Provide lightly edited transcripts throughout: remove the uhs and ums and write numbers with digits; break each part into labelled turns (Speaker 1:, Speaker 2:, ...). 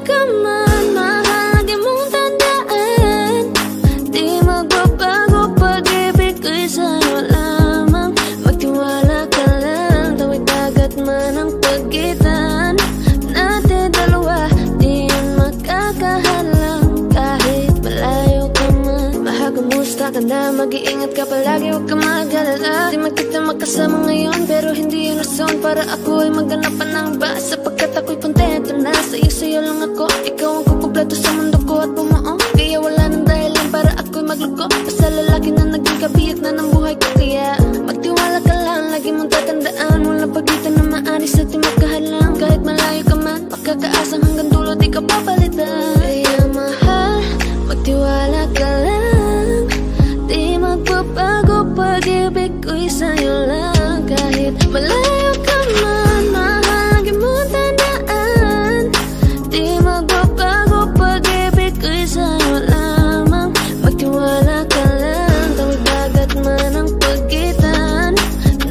Speaker 1: ka man, mahal, lagi mong tandaan. Di magbabago, pag-ibig ko'y sa'yo lamang. Magtiwala ka lang, tawid dagat man ang pagitan natin dalawa, di yun makakahalang. Kahit malayo ka man, mahal, kumusta ka na? Mag-iingat ka palagi, huwag ka mag-alala. Di man kita makasama ngayon, pero hindi yun rason para ako ay maghanap pa ng iba. Sapagkat ako'y kontento na sa'yo lang ako. Ikaw ang kukumpleto sa mundo ko at bumuo. Kaya wala nang dahilan para ako'y magluko. Basta lalaki na naging kabiyak na ng buhay ko. Kaya magtiwala ka lang, lagi mong tatandaan. Walang pagitan na maanis at di magkahalang. Kahit malayo ka man, makakaasang hanggang dulo di ka papalitan. Kaya mahal, magtiwala ka lang. Di magbabago, pag-ibig ko'y sa'yo lang. Kahit malayo ka man, mahal, lagi mong tandaan. Di magbabago, pag-ibig ko'y sa'yo lamang. Magtiwala ka lang, tawid dagat man ang pagitan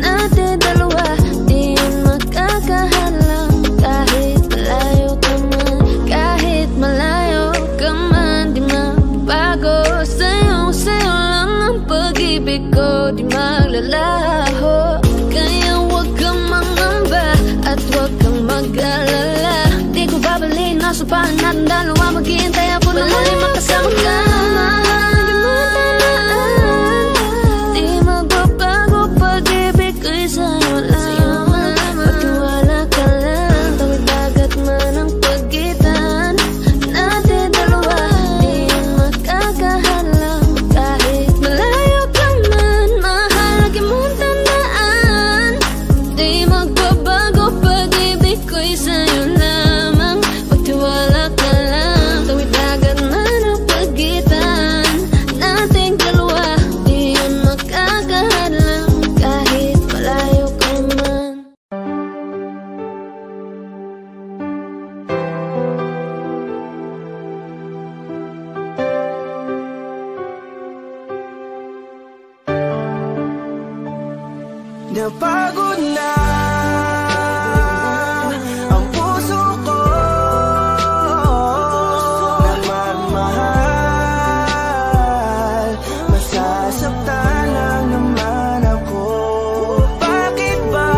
Speaker 1: natin dalawa, di yun makakahalang. Kahit malayo ka man, kahit malayo ka man, di magbago. Sa'yo lang ang pag-ibig ko, di maglalaho. Kaya huwag kang mangamba at huwag kang mag-alala. Di ko babalik, nasa pahan natin dalawa. Maghihintay ako na muli makasama ka. Mahal, lagi mo tandaan. Di magbabago, pag-ibig ko'y sa'yo lamang. Magtiwala ka lang, tawid dagat man ang pagitan natin dalawa, di yun makakahalang. Kahit malayo ka man, mahal, lagi mong tandaan. Di magbabago, pag-ibig ko'y sa'yo lamang. Magtiwala ka lang, tawid dagat man ang pagitan nating dalawa, di yun makakahalang. Kahit malayo ka man.
Speaker 2: Napagod na ang puso ko na magmahal. Masasaktan lang naman ako. Bakit ba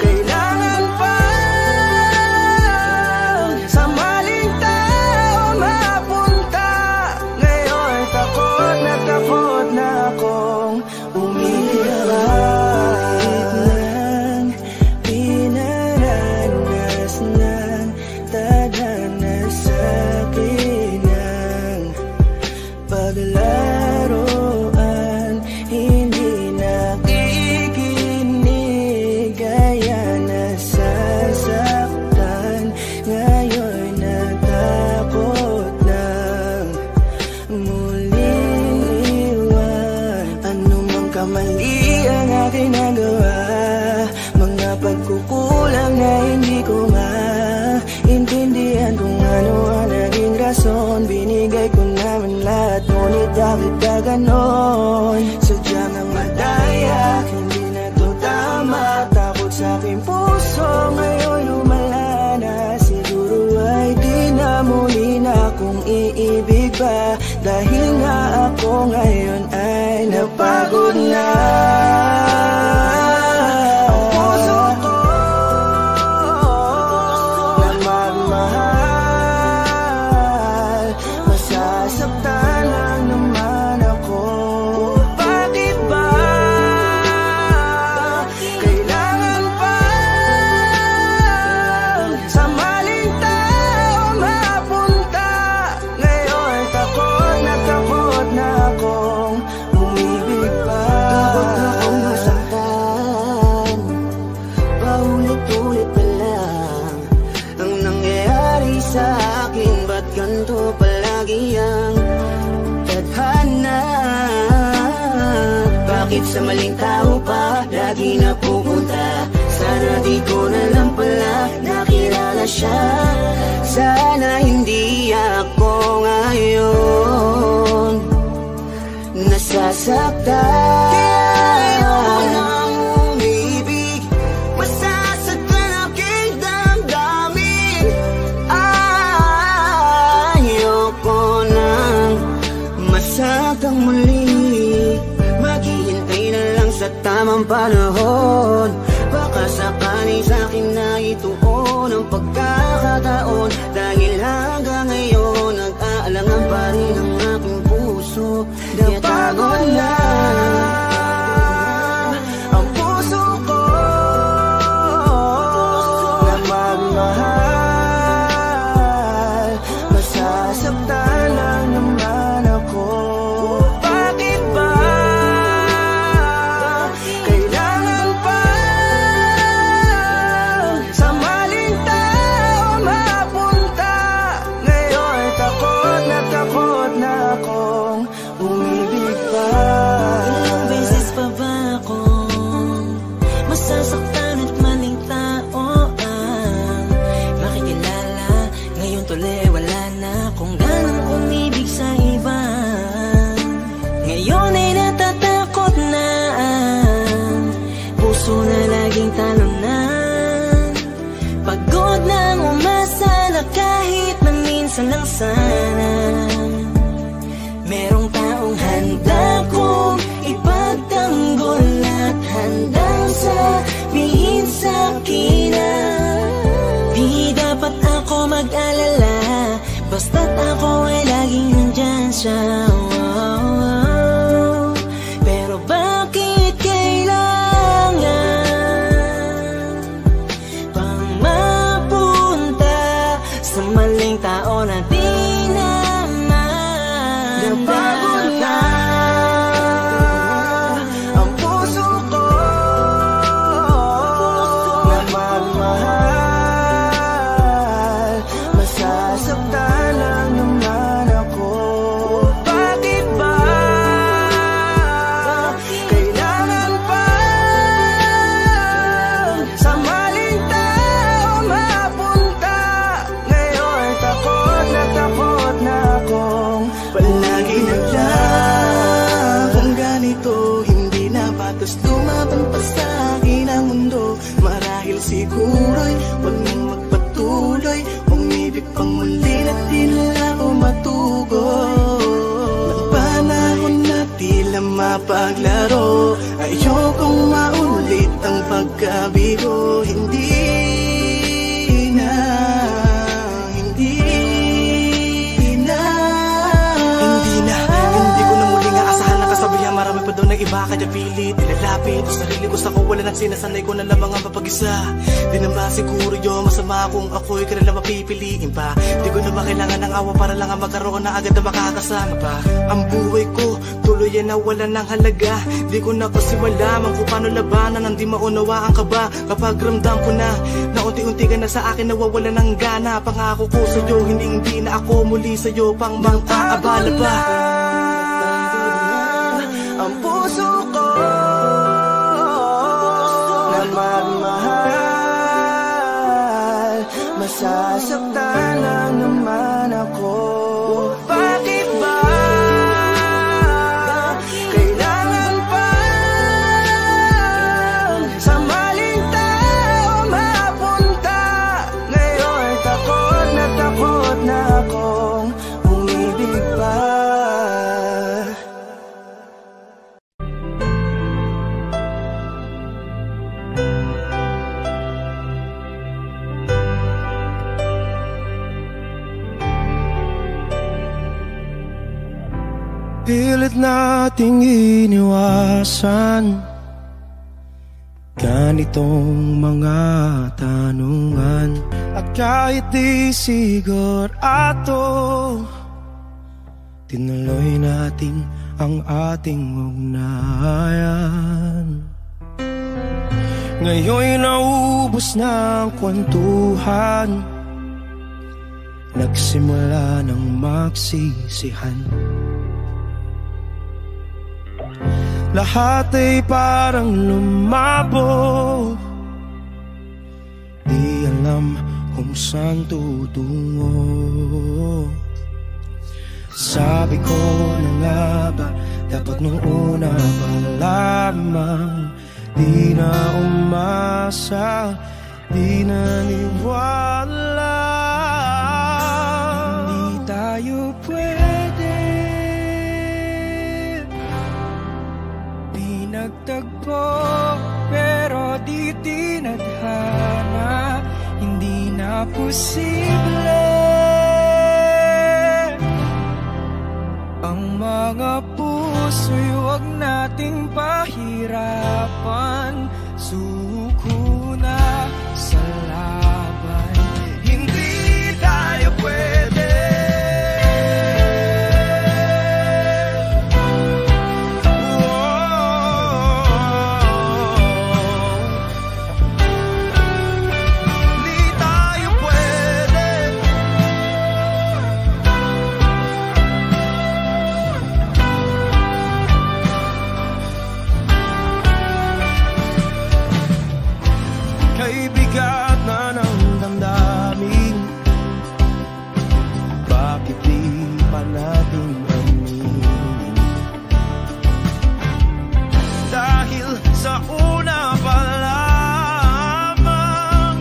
Speaker 2: kailangan pa sa maling tao mapunta? Ngayon takot na akong kahit lang pinaranas ng tadhana sa'kin ang paglaruan, hindi nakikinig, kaya nasasaktan. Ngayon natakot ng muling iwan. Ano mang kamali ang aking nagawa, mga pagkukulang na hindi ko maintindihan kung ano ang naging rason. Binigay ko naman lahat, ngunit bakit ka ganon? Sadyang ang madaya, hindi na to tama. Takot sa aking puso, ngayon lumala na. Siguro ay di na muli na akong iibig pa, dahil nga ako ngayon ay napagod na. Ang puso ko na magmahal, masasaktan lang naman ako. Bakit ba kailangan pa sa maling tao mapunta? Ngayon takot na akong umibig pa. Takot na akong masaktan, paulit-ulit pa lang ang nangyayari sa akin. Ba't ganito palagi ang tadhana? Bakit sa maling tao pa lagi napupunta? Sana di ko na lang pala nakilala siya. Sana hindi ako ngayon nasasaktan. Kaya ayoko nang umibig, masasaktan aking damdamin. ang panahon. Baka sakaling sa'kin na ituon ang pagkakataon. Dahil hanggang ngayon nag-aalangan pa rin ang aking puso. Napagod na ang puso ko na magmahal. Masasaktan lang naman ako. Bakit ba kailangan pa sa maling tao mapunta? Ngayon takot na akong umibig pa.
Speaker 3: Ilang beses pa ba akong masasaktan at maling tao ang makikilala? Ngayon tuloy wala na akong ganang umibig sa iba. Ngayon ay natatakot na ang puso na laging talunan. Pagod nang umasa na kahit na minsan lang sana merong taong handa kong ipagtanggol at handang sabihin sa'kin na di dapat ako mag-alala, basta't ako ay laging nandyan siya. Pero bakit kailangan pang mapunta sa maling tao na di
Speaker 2: Napagod na ang puso ko na magmahal. Masasaktan lang naman ako. Bakit ba kailangan pa sa maling tao mapunta? Ngayon takot na akong palagi nagla. Kung ganito hindi na patos lumaban pa sa akin ang mundo. Marahil siguro'y wag nang magpatuloy, umibig pang muli na di na ako matugon. Ng panahon na tila mapaglaro, ayokong maulit ang pagkabigo. Hindi na Hindi ko na muling aasahan na kasabihan. Marami pa daw ng iba kaya pilit nilalapit ang sarili ko sa kawalan at sinasanay ko na lamang ang mapag-isa. Di naman siguro yun masama kung ako'y kanila mapipiliin pa. Di ko naman kailangan ng awa para lang magkaroon na agad na makakasama pa. Ang buhay ko tuloy yan nawala ng halaga. Di ko na kasi malaman kung paano labanan ang di maunawaan ka ba. Kapag ramdam ko na unti-unti ka na sa akin nawawala ng gana. Pangako ko sa'yo hindi na ako muli sa'yo pang mang-aabala pa. Ang puso ko na magmahal. Masasaktan lang naman ako. Bakit ba kailangan pa sa maling tao mapunta? Ngayon takot na akong umibig pa. Pilit nating iniwasan ganitong mga tanungan. At kahit di sigurado, tinuloy natin ang ating ugnayan. Ngayon'y naubos na ang kwentuhan, nagsimula ng magsisihan. Lahat ay parang lumabo, di alam kung saan tutungo. Sabi ko na nga ba, dapat nung una pa lamang di na umasa, di naniwala. Hindi tayo pwede pinagtagpo. di tinadhana, hindi na posible ang mga puso'y huwag nating pahirapan. Suko na sa laban, hindi tayo pwede. Bigat na ng damdamin, bakit di pa natin aminin? Dahil sa una pa lamang,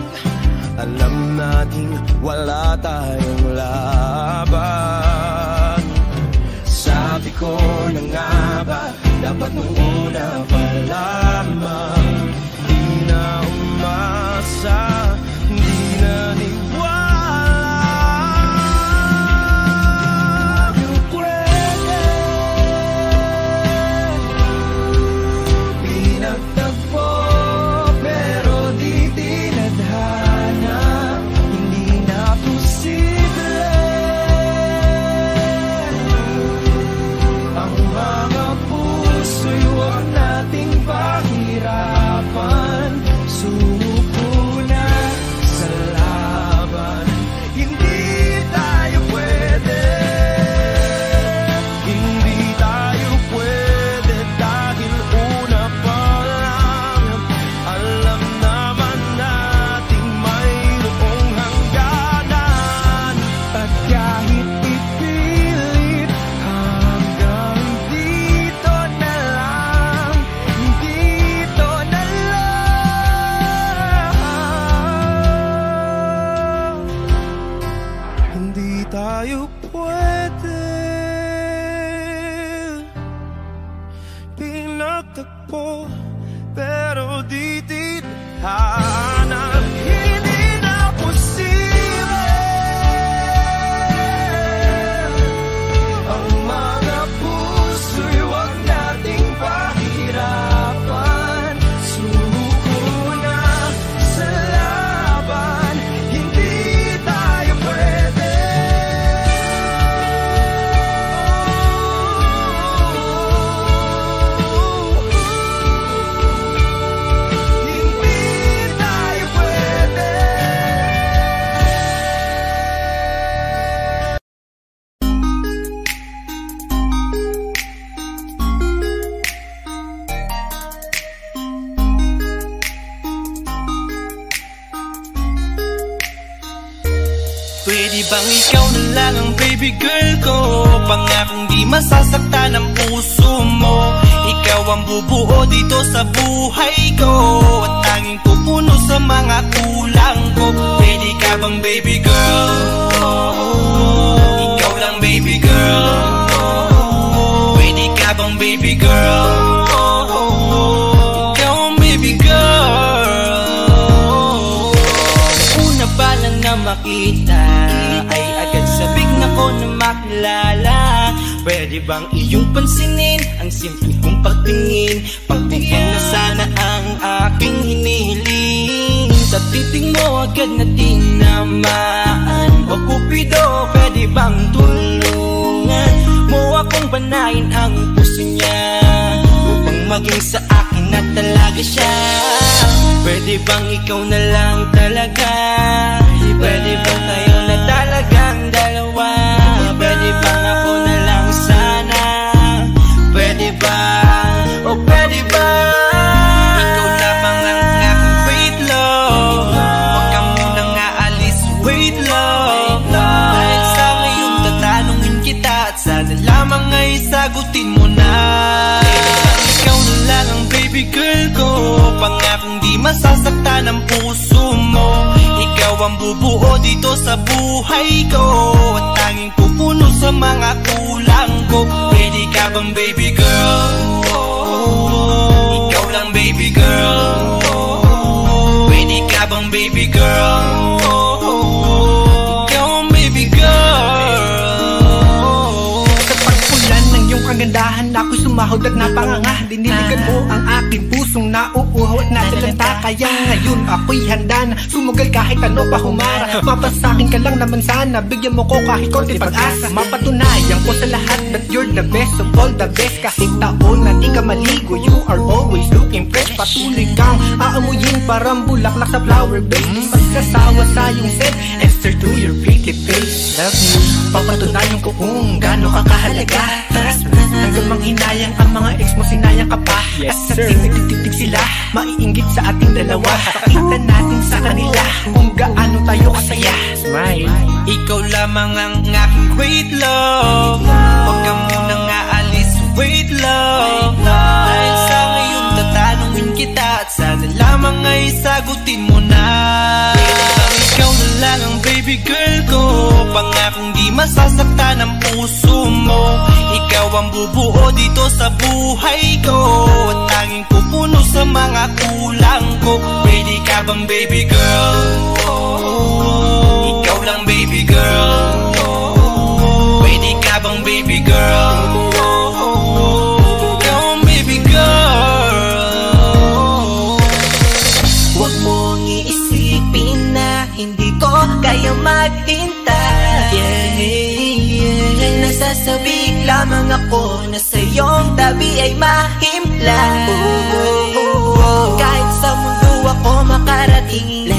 Speaker 2: alam nating wala tayong laban. Sabi ko na nga ba, dapat nung una pa lamang, di na umasa, di naniwala. Tayo pwede, pinagtagpo, pero di tinadhana, hindi na posible ang mga puso'y huwag nating pahirapan. Suko na sa laban, hindi tayo pwede, hindi tayo pwede, dahil una pa lang, alam naman nating mayroong hangganan. At kahit ipilit, hanggang dito na lang, dito na lang. Hindi tayo pwede, pinagtagpo, pero di tinadhana, hindi na posible ang mga puso'y huwag nating pahirapan. Suko na sa laban, hindi tayo pwede. Hindi tayo pwede.
Speaker 3: Pwede bang ikaw na lang ang baby girl ko? Pangakong di masasaktan ang puso mo. Ikaw ang bubuo dito sa buhay ko, at tanging pupuno sa mga kulang ko. Pwede ka bang baby girl? Ikaw lang baby girl. Pwede ka bang baby girl? Ikaw ang baby girl. Una pa lang na makita ay agad sabik na ko na makilala. Pwede bang iyong pansinin ang simple kong pagtingin? Pagbigyan na sana ang aking hinihiling. Sa titing mo agad na tinamaan. O Cupido, pwede bang tulungan mo akong panayin ang puso niya, upang maging sa akin na talaga siya? Pwede bang ikaw na lang talaga? Pwede bang tayo na talagang dalawa? Pwede bang ako na lang sana? Pwede ba? O pwede ba? Ikaw lamang ang aking wait love. Huwag ka munang aalis, wait love. Dahil sa ngayon tatanungin kita, at sana lamang ay sagutin mo na. Ikaw na lang ang baby girl ko, pangakong di masasaktan ang puso mo. Ikaw ang bubuo dito sa buhay ko, at tanging pupuno sa mga kulang ko. Pwede ka bang baby girl? Ikaw lang baby girl. bang baby girl? Ikaw ang baby girl.
Speaker 4: Sa pagpulan ng iyong kagandahan, ako'y sumahod at napanganga. Diniligan mo ang aking pusong nauuhaw at natalanta. Kaya ngayon ako'y handa na sumugal kahit ano pa humara. Mapasakin ka lang naman sana, bigyan mo ko kahit konti pag-asa. Mapatunayan ko sa lahat that you're the best of all the best. Kahit taon na di ka maligo, you are always looking fresh. Patuloy kang aamuyin parang bulaklak sa flower bed. Di magsasawa sa iyong set and stare to your pretty face. Love you, papatunayan ko kung gaano ka kahalaga. Hanggang manghinayang ang mga ex mo, sinayang ka pa. At sa titig sila, maiinggit sa ating dalawa. Pakita natin sa kanila kung gaano tayo kasaya. Smile.
Speaker 3: Ikaw lamang ang aking great love. Huwag ka munang aalis, wait love. Dahil sa ngayon tatanungin kita at sana lamang ay sagutin mo na. Ikaw na lang ang baby girl ko, pangakong di masasaktan ang puso mo. Ikaw ang bubuo dito sa buhay ko, at tanging pupuno sa mga kulang ko. Ready ka bang baby girl? Ikaw lang baby girl. Ready ka bang baby girl? Ikaw ang baby girl.
Speaker 5: Huwag mong iisipin na hindi ko kaya maghintay. Nasasabik lamang ako na sa iyong tabi ay mahimpla. Kahit sa mundo ako makarating,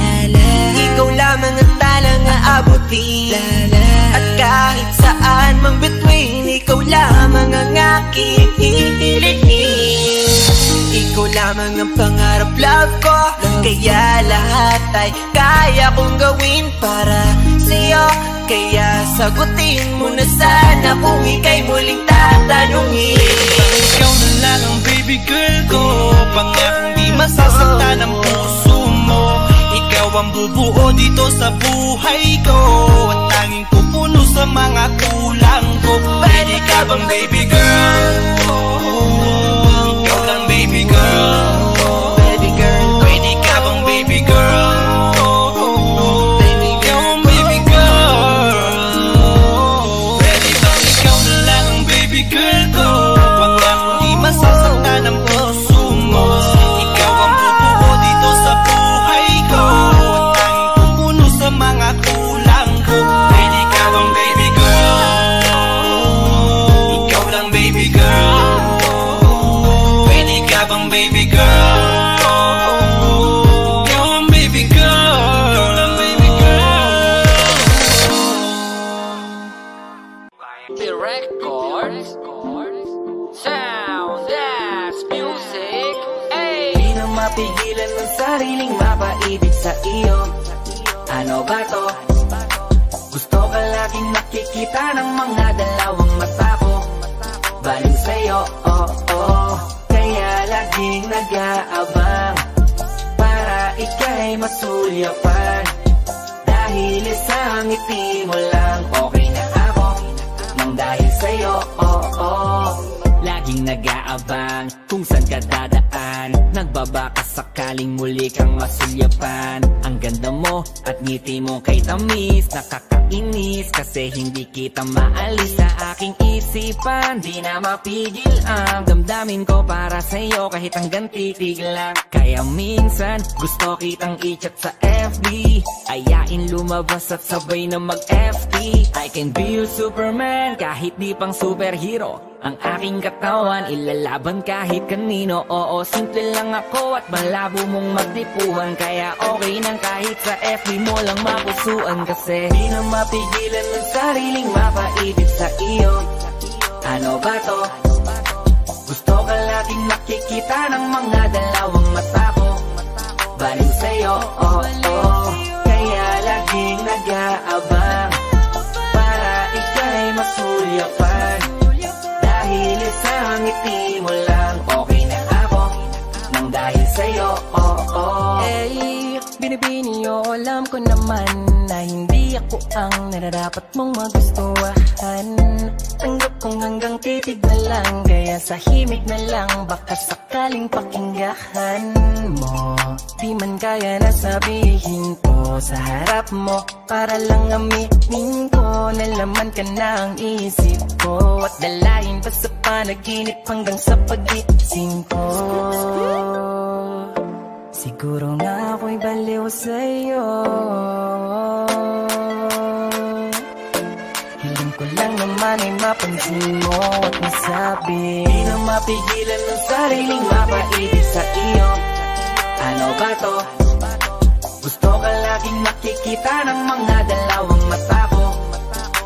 Speaker 5: ikaw lamang ang talang aabutin. At kahit saan mang between, ikaw lamang ang aking hihilihin. Ikaw lamang ang pangarap, love ko, kaya lahat ay kaya kong gawin para sa'yo. Kaya sagutin mo na sana kung ika'y muling tatanungin.
Speaker 3: Ikaw na lang ang baby girl ko, pangakong di masasaktan ang puso mo. Ikaw ang bubuo dito sa buhay ko, at tanging pupuno sa mga kulang ko. Pwede ka bang baby girl? Ikaw lang baby girl.
Speaker 5: Baby girl,
Speaker 3: Pwede ka bang baby girl?
Speaker 5: baby
Speaker 3: Ikaw
Speaker 5: girl,
Speaker 3: ang baby girl. Pwede bang ikaw na lang ang baby girl ko, pangakong di masasaktan ang puso mo. Ikaw ang bubuo dito sa buhay ko, at tanging pupuno sa mga kulang ko. Pwede ka bang baby girl? Ikaw lang baby girl. Pwede ka bang baby girl? Ikaw ang baby girl. Ikaw lang baby girl.
Speaker 6: The records, sound, that's music, ay.
Speaker 5: di na mapigilan ng sariling mapaibig sa iyo. Ano ba to? Gusto ka laging nakikita ng mga dalawang mata ko. Baliw sa'yo, kaya laging nag-aabang para ika'y masulyapan. Dahil isang ngiti mo lang, okay na ako nang dahil sa'yo, laging nag-aabang kung saan ka dadaan. Nagbabaka sakaling muli kang masulyapan. Ang ganda mo at ngiti mo kay tamis, nakakainis kasi hindi kita maalis sa aking isipan. Di na mapigil ang damdamin ko para sa'yo kahit hanggang titig lang. Kaya minsan gusto kitang i-chat sa FB, ayain lumabas at sabay na mag-FT. I can be your Superman kahit di pang superhero. Ang aking katawan ilalaban kahit kanino. Oo, simple lang ako at malabo mong magdipuhan. Kaya okay nang kahit sa FB mo lang mapusuan. Kasi di na mapigilan ng sariling mapaibig sa iyo. Ano ba to? Gusto ka laging nakikita ng mga dalawang mata ko. Baliw sa'yo, kaya laging nag-aabang para ika'y masulyapan. Dahil isang ngiti mo lang, okay na ako nang dahil sa'yo,
Speaker 7: Binibini, alam ko naman na hindi
Speaker 3: di ako ang nararapat mong magustuhan. Tanggap kong hanggang titig na lang, kaya sa himig na lang, baka sakaling pakinggan mo. Di man kaya na sabihin ko sa harap mo, para lang aminin ko na laman ka na ang isip ko. At dalahin pa sa panaginip hanggang sa pag-iising ko. Siguro nga ako'y baliw sa'yo. Hiling ko lang naman ay mapansin mo at masabi. Di na mapigilan ng sariling mapaibig sa iyo. Ano ba to? Gusto ka laging nakikita ng mga dalawang mata ko.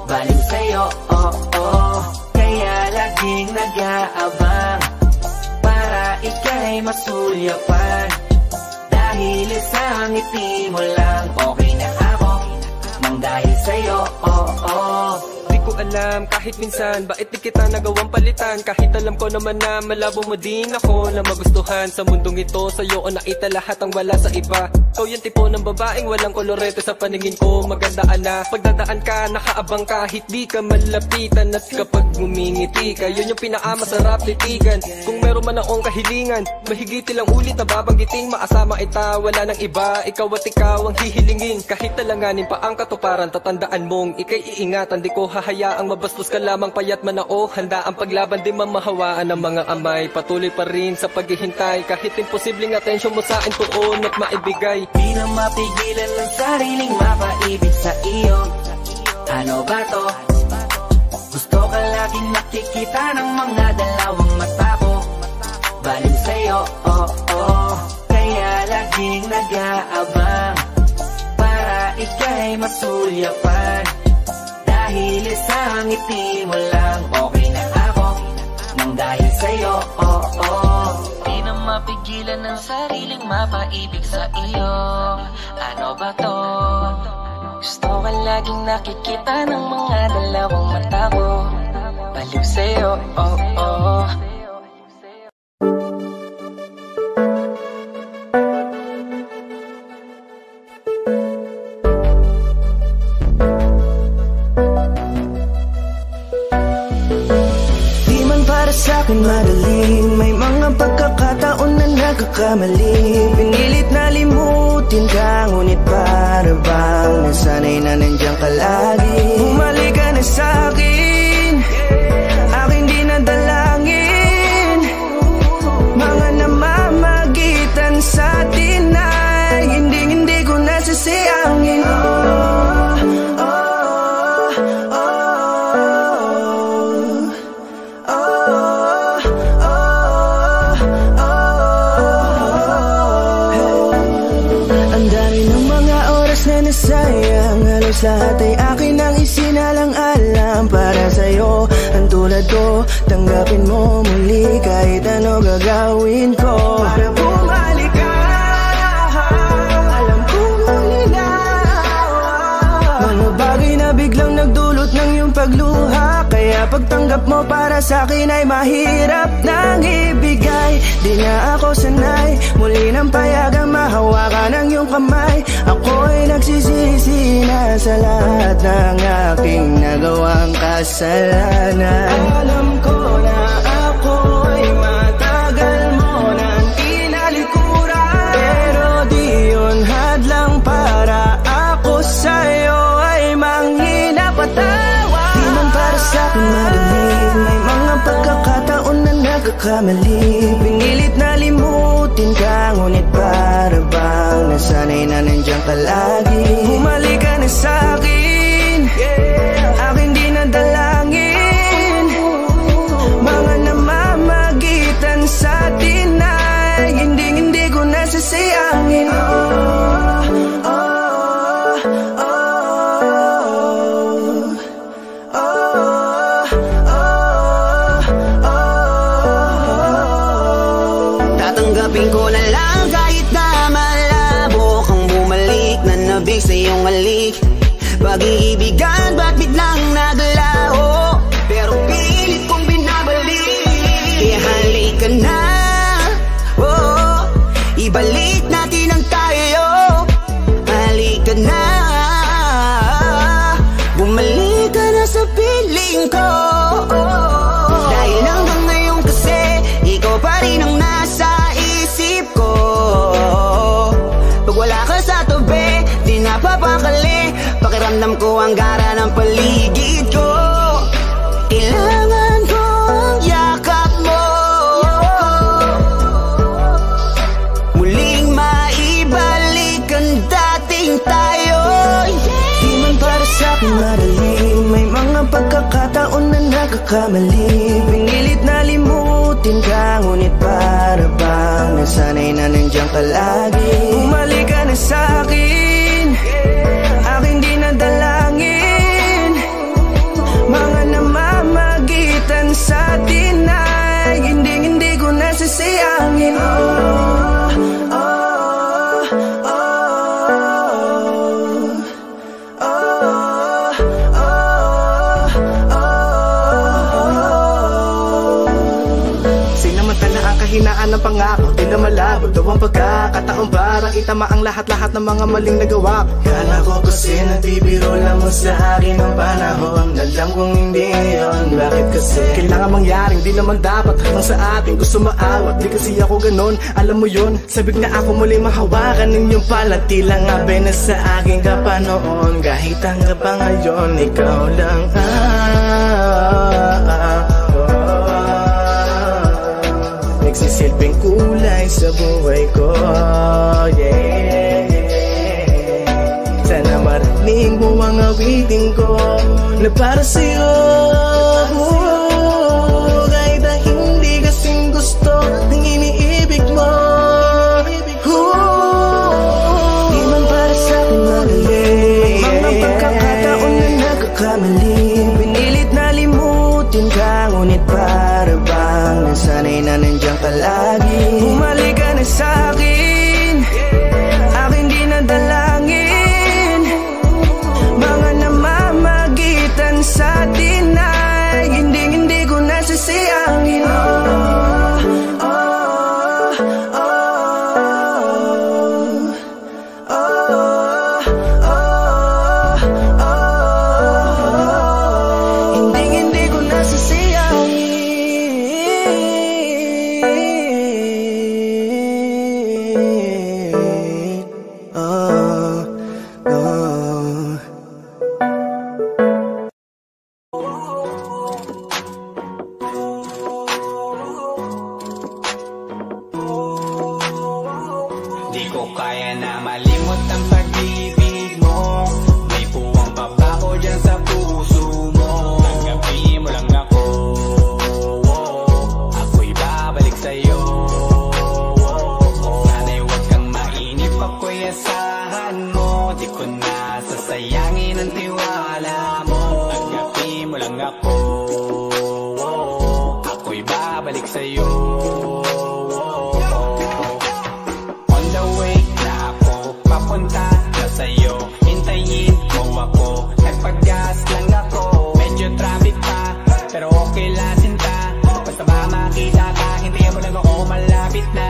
Speaker 3: Baliw sa'yo, oh. Kaya laging nag-aabang para ika'y masulyapan. Dahil sa ngiti mo lang, okay na ako nang dahil sa'yo, oh.
Speaker 7: Di ko alam kahit minsan, bakit di kita nagawang palitan? Kahit alam ko naman na malabo mo din ako na magustuhan. Sa mundong ito, sa'yo o nakita lahat ang wala sa iba. Ikaw yung tipo ng babaeng walang kolorete sa paningin ko. Magandaan na pagdadaan ka, nakaabang kahit di ka malapitan. At kapag ngumingiti ka, yun yung pinakamasarap titigan. Kung meron man akong kahilingan, mahigit ilang ulit na babanggiting maasama ita, wala nang iba. Ikaw at ikaw ang hihilingin, kahit talanganin pa ang katuparan. Tatandaan mong ika'y iingatan, di ko hahayaang mabastos ka lamang payat man ako. Handa ang paglaban, di mamahawaan ng mga amay. Patuloy pa rin sa paghihintay, kahit imposibleng atensyon mo sa akin tuon at maibigay.
Speaker 3: Di na mapigilan ng sariling mapaibig sa iyo. Ano ba to? Gusto ka laging nakikita ng mga dalawang mata ko. Baliw sa'yo, oh. Kaya laging nag-aabang para ika'y masulyapan. Dahil sa ngiti mo lang, okay na ako nang dahil sa'yo, oh. Di na mapigilan ng sariling mapaibig sa iyo. Ano ba to? Gusto ka laging nakikita ng mga dalawang mata ko. Baliw sa'yo, oh.
Speaker 2: Sa'kin madaling, may mga pagkakataon na nagkakamali. Pinilit na limutin ka, ngunit para bang nasanay na nandiyan ka lagi. Bumalik ka na sa'kin, aking di nadalangin. Mga namamagitan sa'tin ay hindi ko nasasayangin. Sayang, halos lahat ay akin ang isinalang-alam para sa'yo. Ang tulad ko, tanggapin mo muli kahit ano gagawin ko. Para bumalik ka, alam kong malinaw. Mga bagay na biglang nagdulot ng iyong pagluha, kaya pagtanggap mo para sa'kin ay mahirap nang ibigay. Di na ako sanay, muli nang payagang mahawakan ang iyong kamay. Ako'y nagsisisi na sa lahat ng aking nagawang kasalanan. Alam ko na ako'y matagal mo nang tinalikuran, pero di yun hadlang para ako sa'yo ay manghina patawa. Di man para sa'kin madali, may mga pagkakataon na nagkakamali. Pinilit na limutin ka, ngunit para bang nasanay na nandiyan ka lagi. Bumalik ka na sa'kin, aking di nadalangin. Mga namamagitan sa'tin ay hindi ko nasasayangin.
Speaker 8: Tatanggapin ko na lang kahit na malabo kang bumalik na nabig sa iyong halik. Pag-iibigan ba't biglang naglaho, pero pilit kong binabalik. Kaya halika na, oh, ibalik natin ang tayo. Halika na, ka sa tabi, di napapakali. Pakiramdam ko ang gara ng paligid ko. Kailangan ko ang yakap mo, muling maibalik ang dating tayo. Di man para sa'kin madali, may mga pagkakataon na nagkakamali. Pinilit na limutin ka, ngunit para bang nasanay na nandiyan ka lagi. Bumalik ka na sa'kin, aking di nadalangin. Mga namamagitan sa atin ay hindi ko nasasayangin.
Speaker 2: Hinaan ng pangako, di na malabo daw ang pagkakataon para itama ang lahat-lahat ng mga maling nagawa. Kala ko kasi nabibiro lang mo sa akin ang panahon. Alam kong hindi yun, bakit kasi kailangan mangyaring di naman dapat hanggang sa atin gusto maawat. Di kasi ako ganon, alam mo yun. Sabik na ako muli mahawakan ninyong palat. Tila nga na sa akin ka pa noon. Kahit hanggang pa ngayon, ikaw lang nagsisilbing kulay sa buhay ko, yeah. Sana marinig mo ang awitin ko na para sa'yo, kahit na hindi kasing gusto ng iniibig mo. Di man para sa'kin magaling, mga pagkakataon na nagkakamali. Pinilit na limutin ka, ngunit para bang nasanay na nandiyan ka lagi. Bumalik ka na sa'kin, aking di nadalangin. Mga namamagitan sa atin ay hindi ko nasasayangin. Hindi ko nasasayangin.
Speaker 5: Di ko kaya na malimot ang pag-ibig mo. May puwang pabako dyan sa puso mo. Tanggapin mo lang ako, ako'y babalik sa'yo. Sana'y huwag kang mainip, ako'y asahan mo. Di ko na sasayangin ang tiwala mo. Tanggapin mo lang ako, ako'y babalik sa'yo. Papunta na sa'yo, hintayin mo ako. Nagpag-gas lang ako, medyo traffic pa, pero okay lang sinta. Basta ba makita ka, hintayin mo lang ako, malapit na.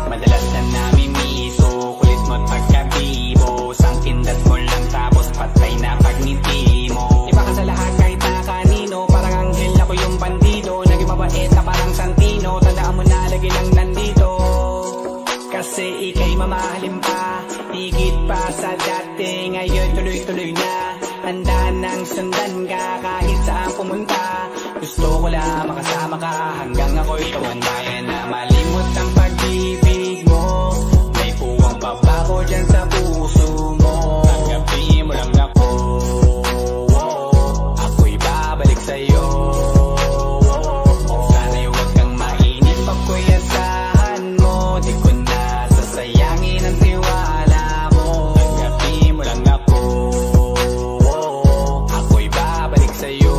Speaker 5: Madalas na namimiso, kulit mo't pagkabibo. Sangkindat mo lang tapos patay na pagngiti mo. Iba ka sa lahat kahit na kanino, parang anghel ako yung bandido. Naging mabait na parang Santino, tandaan mo na lagi lang nandito. Kasi ika'y mamahalin pa, higit pa sa dati. Ngayon tuloy-tuloy na, handa nang sundan ka kahit saan pumunta. Gusto ko lang makasama ka hanggang ako'y tumanda. Na malimot ang pag-ibig mo, may puwang pabako dyan sa puso mo. Tanggapin mo lang ako, ako'y babalik sa'yo. Sana'y huwag kang mainip, ako'y asahan mo. Di ko na sasayangin ang tiwala mo. Tanggapin mo lang ako, ako'y babalik sa'yo.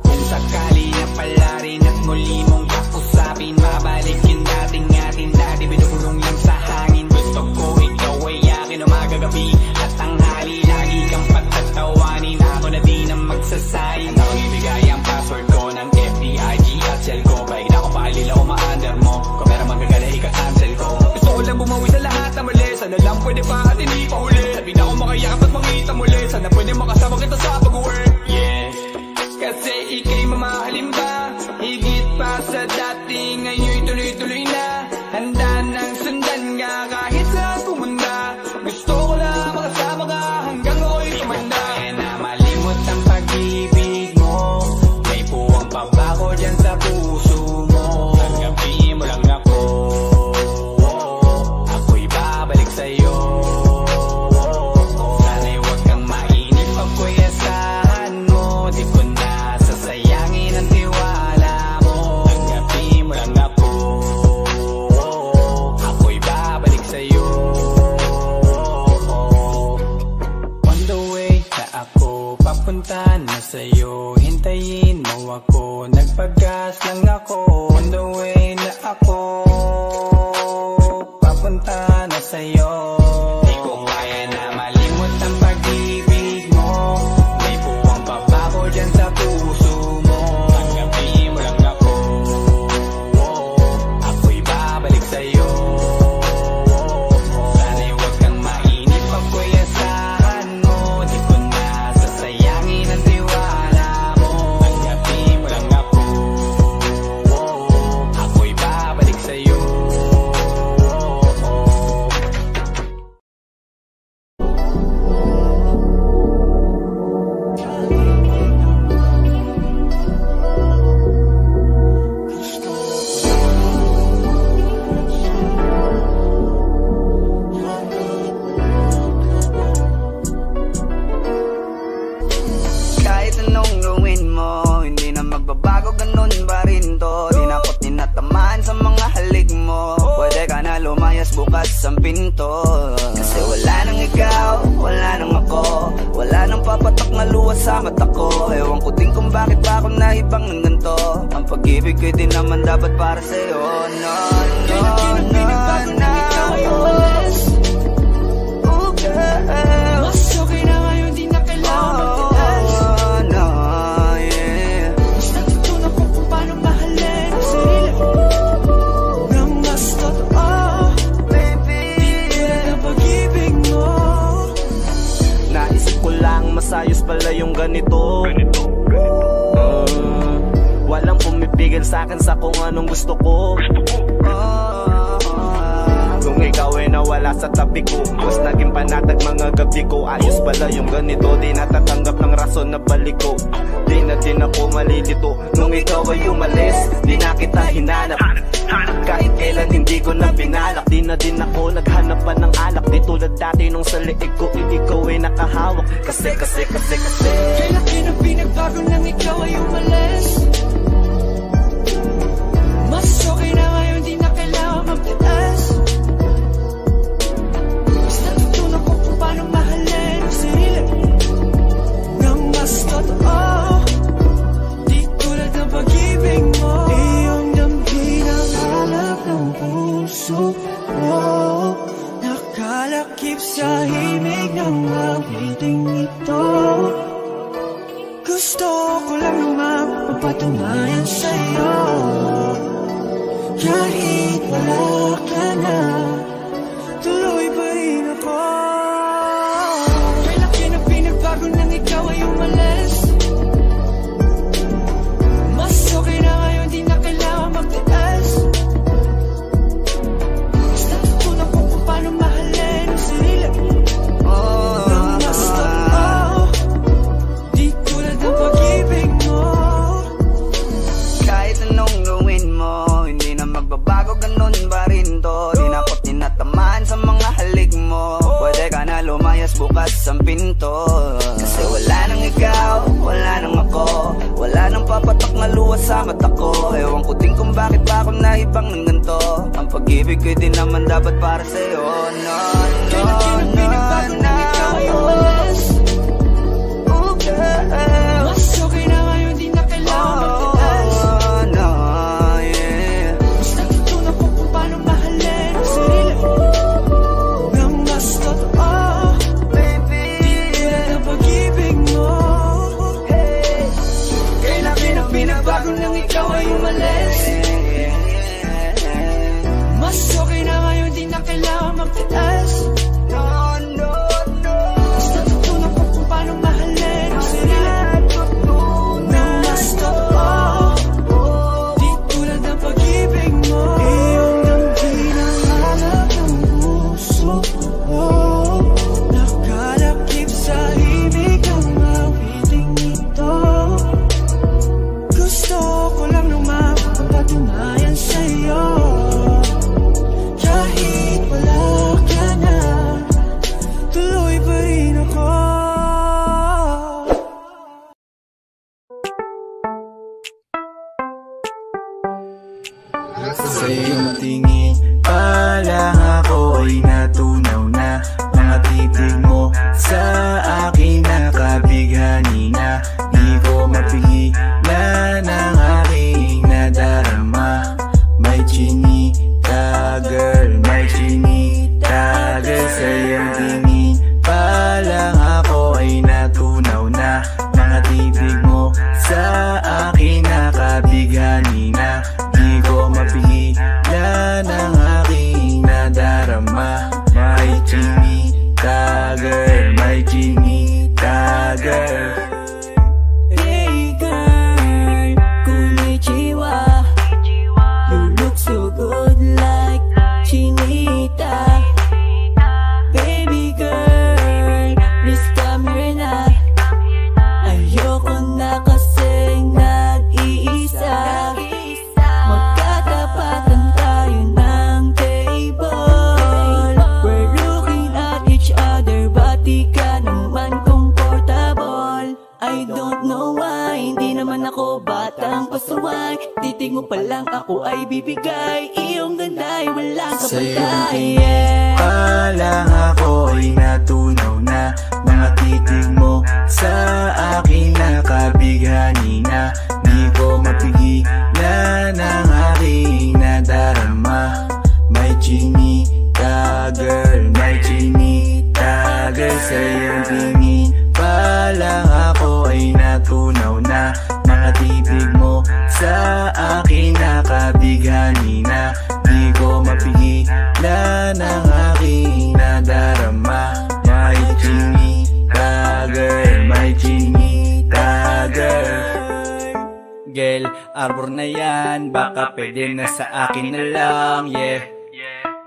Speaker 5: Kung sakali na pala rin at muli mong kakusapin, babalik yung dating atin dati binubulong lang sa hangin. Gusto ko ikaw ay akin umagagabi at tanghali, lagi kang pagtatawanin. Ako na din ang magsasayin. Ako ibigay ang password ko ng FBIG at cell ko. Baik na ako paalila o ma-under mo, kung meron magagala ika-cancel ko. Gusto ko lang bumawi sa lahat na mali. Sana lang pwede pa at hindi pa huli. Sabi na ako makayakap at makita muli. Sana pwede makasama kita sa pag-work, yeah. Kasi ika'y mamahalin pa, higit pa sa dati. Ngayon tuloy-tuloy na, handa nang sundan
Speaker 9: sana sa'yo. Di ko kaya na malimot ang pag-ibig mo. May buwang babago dyan sa puso mo. Tanggapin mo lang ako, ako'y babalik sa'yo. Sana'y huwag kang mainip, ako'y asahan mo. Di ko na sasayangin ang tiwala mo. Tanggapin mo lang ako, ako'y babalik sa'yo.
Speaker 8: Kahit anong gawin mo, hindi na magbabago, ganun pa rin to. Di na ako tinatamaan sa mga halik mo. Pwede ka na lumayas, bukas ang pinto. Kasi wala nang ikaw, wala nang ako. Wala nang papatak na luwas sa mata ko. Ewan ko din kung bakit ba ako naibang ng ganito. Ang pag-ibig ko'y di naman dapat para sa'yo. No, no, no, no. Oh, girl.
Speaker 3: Mas okay na ngayon, di na kailangan magtiis.
Speaker 8: No, yeah.
Speaker 3: Mas natutunan ko kung paano mahalin ang sarili nang mas totoo.
Speaker 8: Baby,
Speaker 3: Di tulad ng pag-ibig mo.
Speaker 2: Naisip ko lang masayos pala yung ganito. Walang pumipigil sa'kin sa kung anong gusto ko. Kung ikaw ay nawala sa tabi ko, mas naging panatag mga gabi ko. Ayos pala yung ganito, di natatanggap ng rason na balik ko. Di na din ako malilito nung ikaw ay umalis. Di na kita hinanap, kahit kailan hindi ko na pinalak. Di na din ako naghanap pa ng alak. Di tulad dati nung sa liig ko, ikaw ay nakahawak. Kasi
Speaker 3: Kailan kinang pinagbago nang ikaw ay umalis. Mas okay na ngayon, di na kailangan magtiis. Mas natutunan ko kung paano mahalin ang sarili nang mas totoo. Di tulad ng pag-ibig mo. Iyong damhin ang halap ng puso mo. Nakalakip sa himig ng awiting ito. Gusto ko lang naman mapatunayan sa'yo. Kahit wala ka na, tuloy pa rin ako. Kailan kinang pinagbago nang ikaw ay umalis. Mas okay na ngayon, di na kailangan magtiis. Mas natutunan ko kung paano mahalin ang sarili nang mas totoo. Di tulad ng pag-ibig mo.
Speaker 8: kahit anong gawin mo, hindi na magbabago, ganun pa rin to. Di na ako tinatamaan sa mga halik mo. Pwede ka na lumayas, bukas ang pinto. Kasi wala nang ikaw, wala nang ako. Wala nang papatak na luwas sa mata ko. Ewan ko din kung bakit ba ako naibang ng ganito. Ang pag-ibig ko'y di naman dapat para sa'yo. No, no,
Speaker 3: Kailan
Speaker 8: no,
Speaker 3: pinagbago
Speaker 8: no.
Speaker 3: nang ikaw ay umalis.
Speaker 8: Oh, girl.
Speaker 3: Mas okay na ngayon, di na kailangan magtiis.
Speaker 8: Oh, no, yeah.
Speaker 3: Mas natutunan ko kung paano mahalin ang sarili nang mas totoo.
Speaker 8: Baby,
Speaker 3: Di tulad ng pag-ibig mo. Kailan pinagbago nang ikaw ay umalis. Mas okay na ngayon, di na kailangan magtiis.
Speaker 8: no, no, no.
Speaker 3: Mas natutunan ko kung paano mahalin ang sarili nang mas totoo. Di tulad ng pag-ibig mo. Iyong damhin ang halap ng puso ko. Nakalakip sa himig ang awiting ito. Gusto ko lang naman mapatunayan sa'yo. Kahit wala ka na,
Speaker 2: nadarama. My chinita girl, my chinita girl.
Speaker 3: Hey girl, konnichiwa. You look so good like chinita. Baby girl, please come here na. Ayoko na kasing nag-iisa. Magkatapatan tayo ng table. We're looking at each other, but di ka naman comfortable. I don't know why, hindi naman ako batang pasuway. Titig mo pa lang ako ay bibigay. Iyong ganda ay walang kapatay.
Speaker 2: Palang ako ay natunaw na. Mga titig mo sa akin nakabighani na. Di ko mapigilan ang aking nadarama. May chinita girl, may chinita girl. Sa iyong tingin palang ako ay natunaw na. Mga titig mo sa akin nakabighani na. Di ko mapigilan ang aking nadarama. My chinita girl, my chinita girl. Girl, arbor na yan, baka pwede na sa akin na lang, yeah.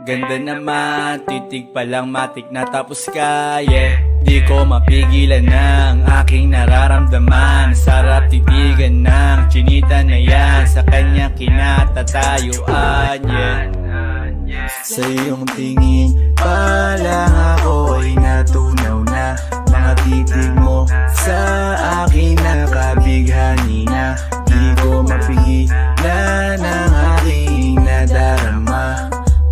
Speaker 2: Ganda naman, titig pa lang matik na tapos ka, yeah. Di ko mapigilan ng aking nararamdaman. Sarap titigan ng chinita na yan. Sa kanya kinatatayuan, yeah. Sa iyong tingin palang ako ay natunaw na. Mga titig mo sa akin nakabighani na. Di ko mapigilan ang aking nadarama.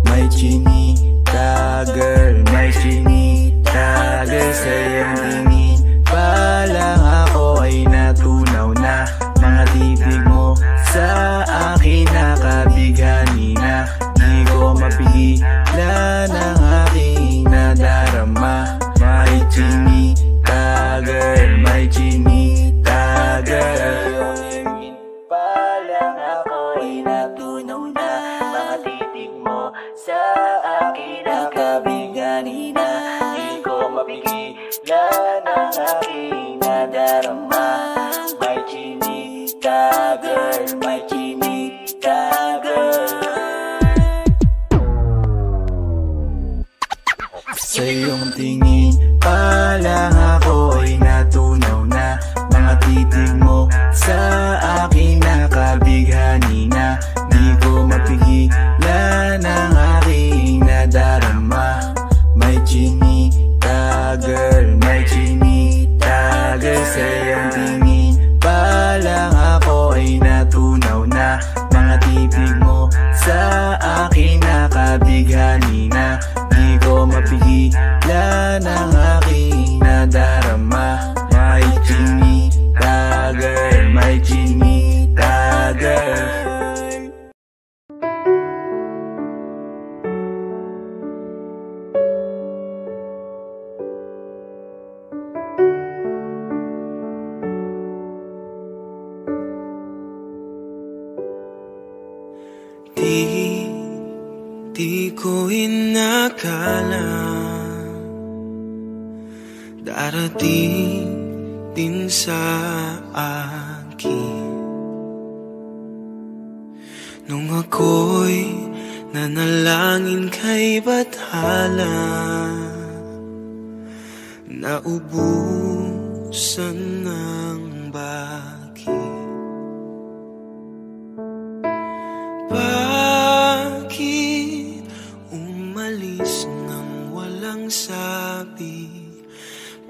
Speaker 2: My chinita girl, my chinita girl. Sa iyong tingin palang ako ay natunaw na. Mga titig mo sa akin nakabighani na. Di ko mapigilan ang aking nadarama. My chinita girl, my chinita girl. Palang ako ay natunaw na. Mga titig mo sa akin nakabighani na. Di ko mapigilan ang aking nadarama. My chinita girl, my chinita girl. Sa iyong tingin palang ako ay natunaw na. Mga titig mo sa akin nakabighani na. Di ko mapigilan ang aking nadarama. My chinita girl, my chinita girl. Sa iyong tingin palang ako ay natunaw na. Mga titig mo sa akin nakabighani na. Di ko mapigilan ang aking nadarama. My chinita girl, my chinita girl. Di ko inakala darating din sa akin nung ako'y nanalangin kay Bathala. Naubusan ng bakit. Bakit umalis nang walang sabi?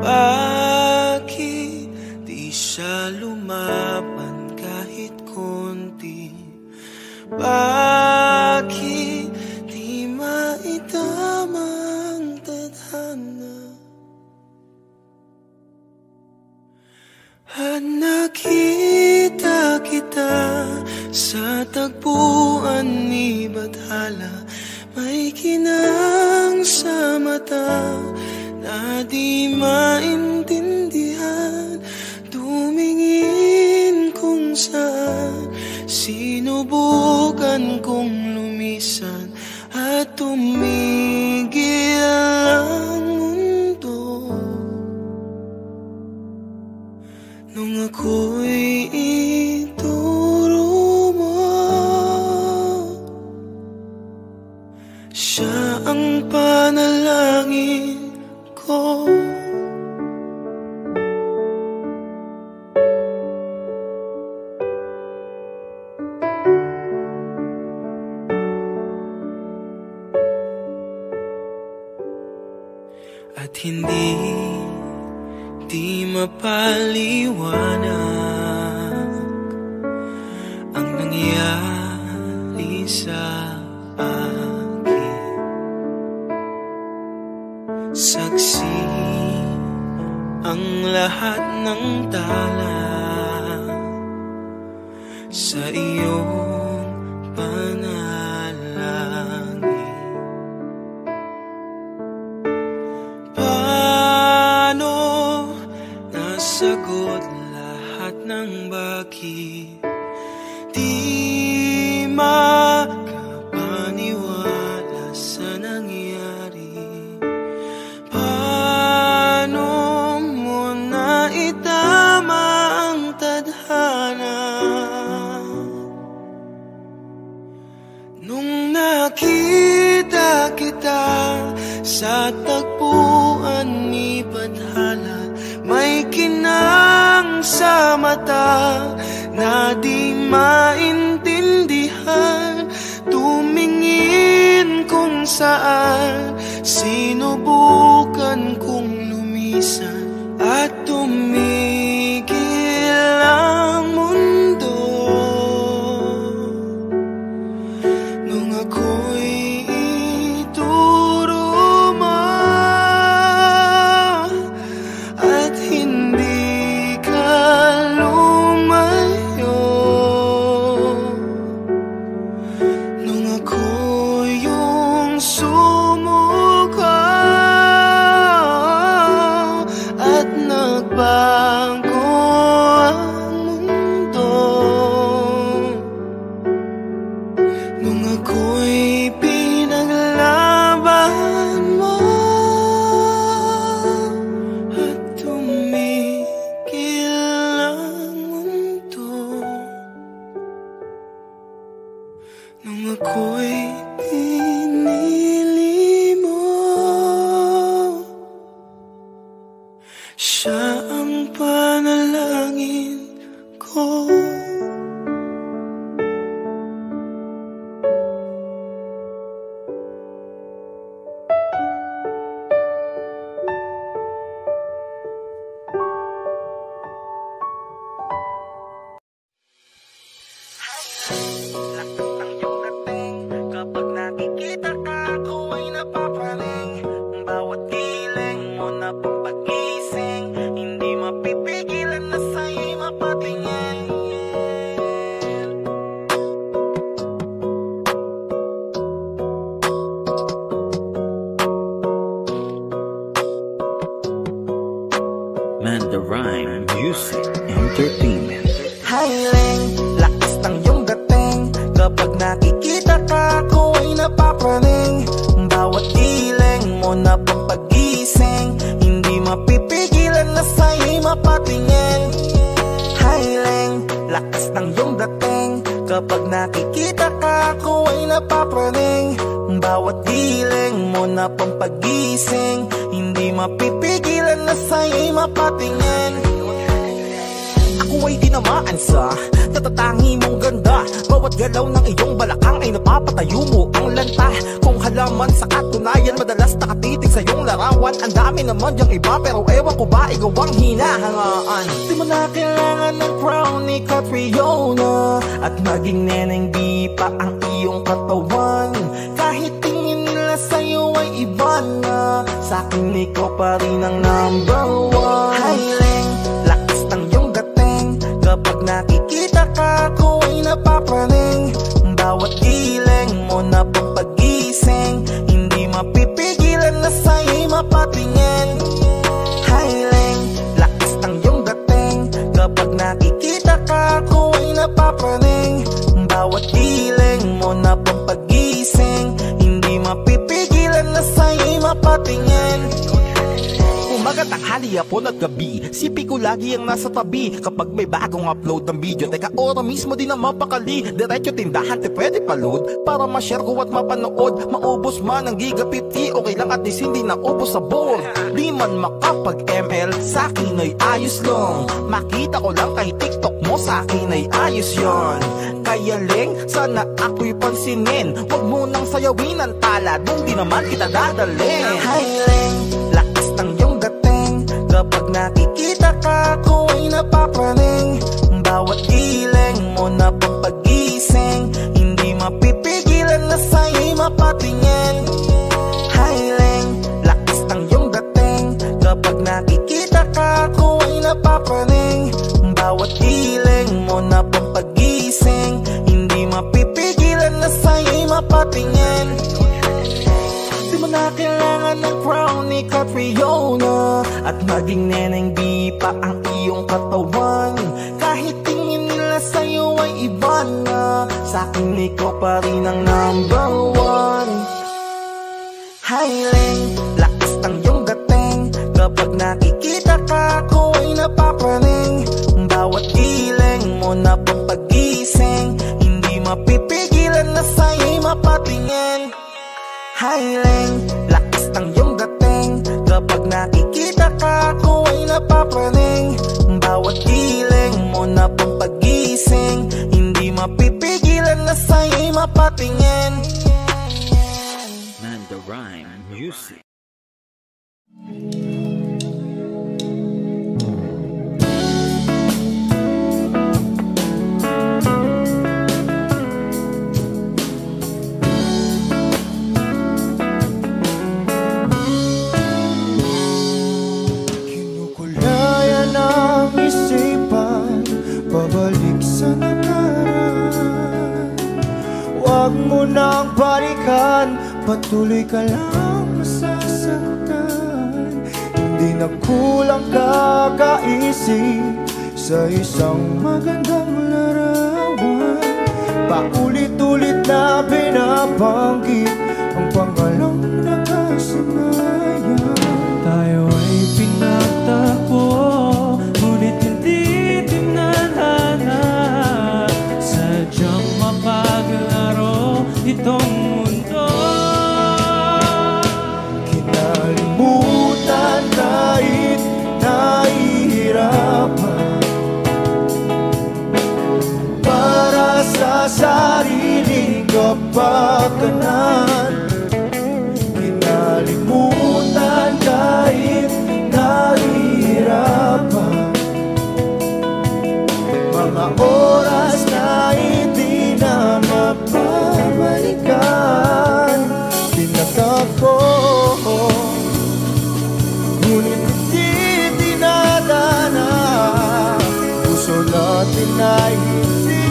Speaker 2: Bakit di siya lumaban kahit konti? Bakit di maitamang tadhana? At nakita kita sa tagpuan ni Bathala. May kinang sa mata na di maintindihan. Tumingin kung saan sinubukan kong lumisan at tumigil. panalangin ko. At hindi mapaliwanag ang nangyari sa akin. Saksi ang lahat ng tala sa iyong panalangin. Paano nasagot lahat ng bakit di makapaniwala sa nangyari? Paano mo na itama ang tadhana nung nakita kita sa tagpuan ni Badhala? May kinang sa mata na di maintindihan, tumingin kung saan, sinubukan kong lumisan at tumigil ang mundo nung ako'y ituro mo at hindi ka lumayo. Nung ako yung sumuko at nagbago ang mundo, nung ako'y pinaglaban mo at tumigil ang mundo, nung ako'y pinili mo, siya ang panalangin ko. Kapag nakikita ka, ako ay napapaling. Bawat giling mo na pampagising, hindi mapipigilan na sa'yo'y mapatingin.
Speaker 10: Mandarine Music Entertainment.
Speaker 2: Hiling, lakas ng iyong dating. Kapag nakikita ka, ako ay napapraning. Bawat giling mo na pampagising, hindi mapipigilan na sa'yo'y mapatingin. Hiling, lakas ng iyong dating. Kapag nakikita ka, ako ay napapraning. Bawat giling mo na pampagising, hindi mapipigilan na sa'yo'y mapatingin. Ako ay tinamaan sa tatatangi mong ganda. Bawat galaw ng iyong balakang ay napapatayo mo ang lanta. Kung halaman sa katunayan, madalas nakatitig sa iyong larawan. Ang dami naman yung iba, pero ewan ko ba ikaw ang hinahangaan. Di mo na kailangan ng crown ni Catriona, at maging neneng di pa ang iyong katawan. Kahit tingin nila sa'yo ay iba na, sa'kin ikaw pa rin ang number one. Hiling, lakas ng iyong dating. Kapag nakikita ka, ako ay napapraning. Bawat giling mo na pampagising, hindi mapipigilan na sa'yo'y mapatingin. Hiling, lakas ng iyong dating. Kapag nakikita ka, ako ay napapraning. Bawat giling mo na pampagising, hindi mapipigilan na sa'yo'y mapatingin.
Speaker 11: umaga, tanghali, hapon at gabi. Sipi ko lagi ang nasa tabi kapag may bagong upload ng video. Teka, ora mismo di na mapakali. Diretso tindahan, te pwede pa-load para ma-share ko at mapanood. Maubos man ang giga 50, okay lang at least hindi na ubos sa board. Di man makapag-ML, sa'kin ay ayos lang. Makita ko lang kay TikTok mo, sa'kin ay ayos yon. Kaya Leng, sana ako'y pansinin. Huwag mo nang sayawin ang tala, dun di naman kita dadalhin.
Speaker 2: Hi Leng, lakas ng iyong dating. Kapag nakikita ka, ako ay napapraning. Bawat giling mo na pampagising, hindi mapipigilan na sa'yo'y mapatingin. Hi Leng, lakas ng iyong dating. Kapag nakikita ka, ako ay napapraning. Bawat giling mo na pampagising, hindi mapipigilan na sa'yo'y mapatingin. Di mo na kailangan ng crown ni Catriona, at maging neneng di pa ang iyong katawan. Kahit tingin nila sa'yo ay iba na, sa'kin ikaw pa rin ang number one. Hi Leng, lakas ng iyong dating. Kapag nakikita ka, ako ay napapraning. Bawat giling mo na pampagising, hindi mapipigilan na sa'yo'y mapatingin. Hi Leng, lakas ng iyong dating. Kapag nakikita ka, ako ay napapraning. Bawat giling mo na pampagising, hindi mapipigilan na sa'yo'y mapatingin.
Speaker 10: Man the Rhyme Music.
Speaker 2: Pabalik sa nakaraan, huwag mo nang balikan, patuloy ka lang masasaktan. Hindi na kulang kakaisip sa isang magandang larawan. Paulit-ulit na binabanggit ang pangalang nakasanayan.
Speaker 12: Tayo ay pinagtagpo, ngunit hindi sadyang mapaglaro itong mundo.
Speaker 2: Kinalimutan kahit nahihirapan, para sa sariling kapakanan. Kinalimutan kahit nahihirapan, mga oras na hindi na mapabalikan. Tinatag ko, ngunit hindi dinadana. Puso natin ay hindi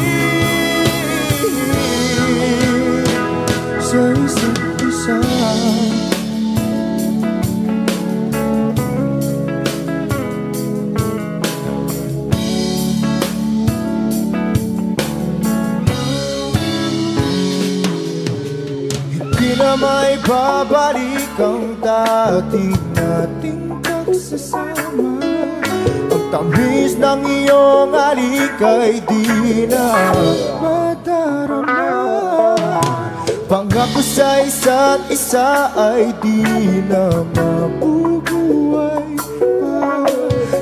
Speaker 2: sa isa't isa. Na may babalik ang dati nating pagsasama. Ang tamis ng iyong halik ay di na madarama. Pangako sa isa't isa ay di na mabubuhay pa.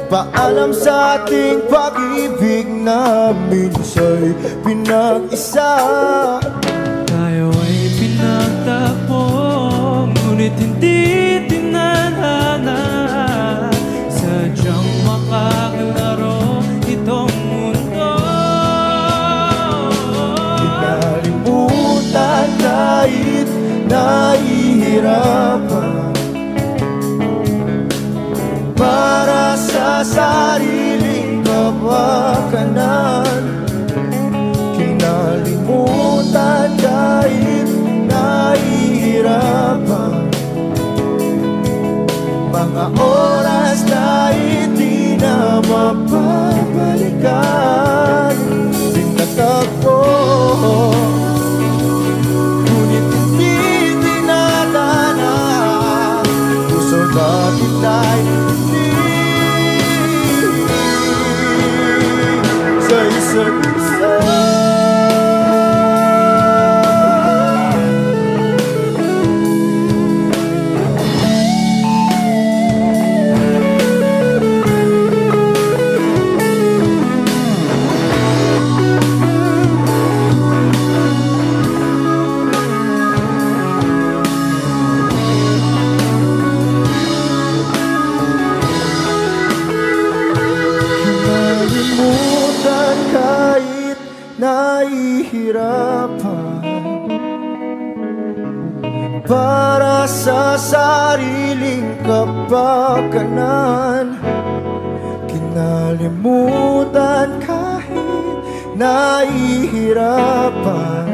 Speaker 2: Paalam sa ating pag-ibig na minsa'y pinag-isa.
Speaker 12: Tayo ay pinagtagpo, ngunit hindi tinadhana. Sadyang makaglaro itong mundo.
Speaker 2: Kinalimutan kahit nahihirapan, para sa sariling kapakanan. Kinalimutan kahit nahihirapan, mga oras na hindi na mapabalikan. Tinatag ko, ngunit hindi dinadana. Puso natin ay hindi sa isa't isa. Para sa sariling kapakanan, kinalimutan kahit nahihirapan.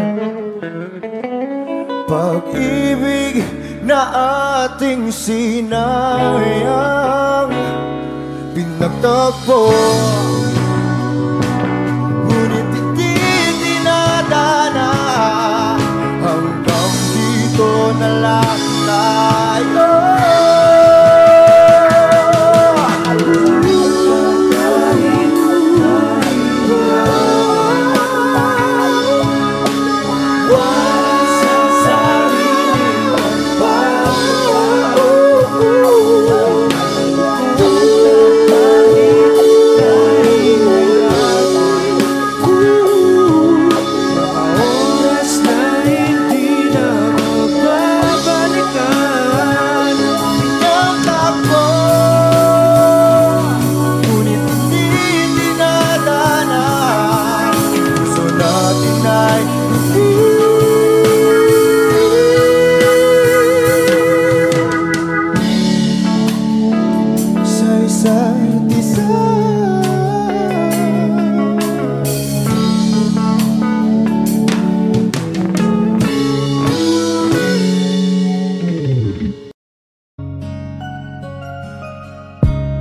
Speaker 2: Pag-ibig na ating sinayang pinagtagpo, ngunit hindi dinadana. Hanggang dito na lang tayo.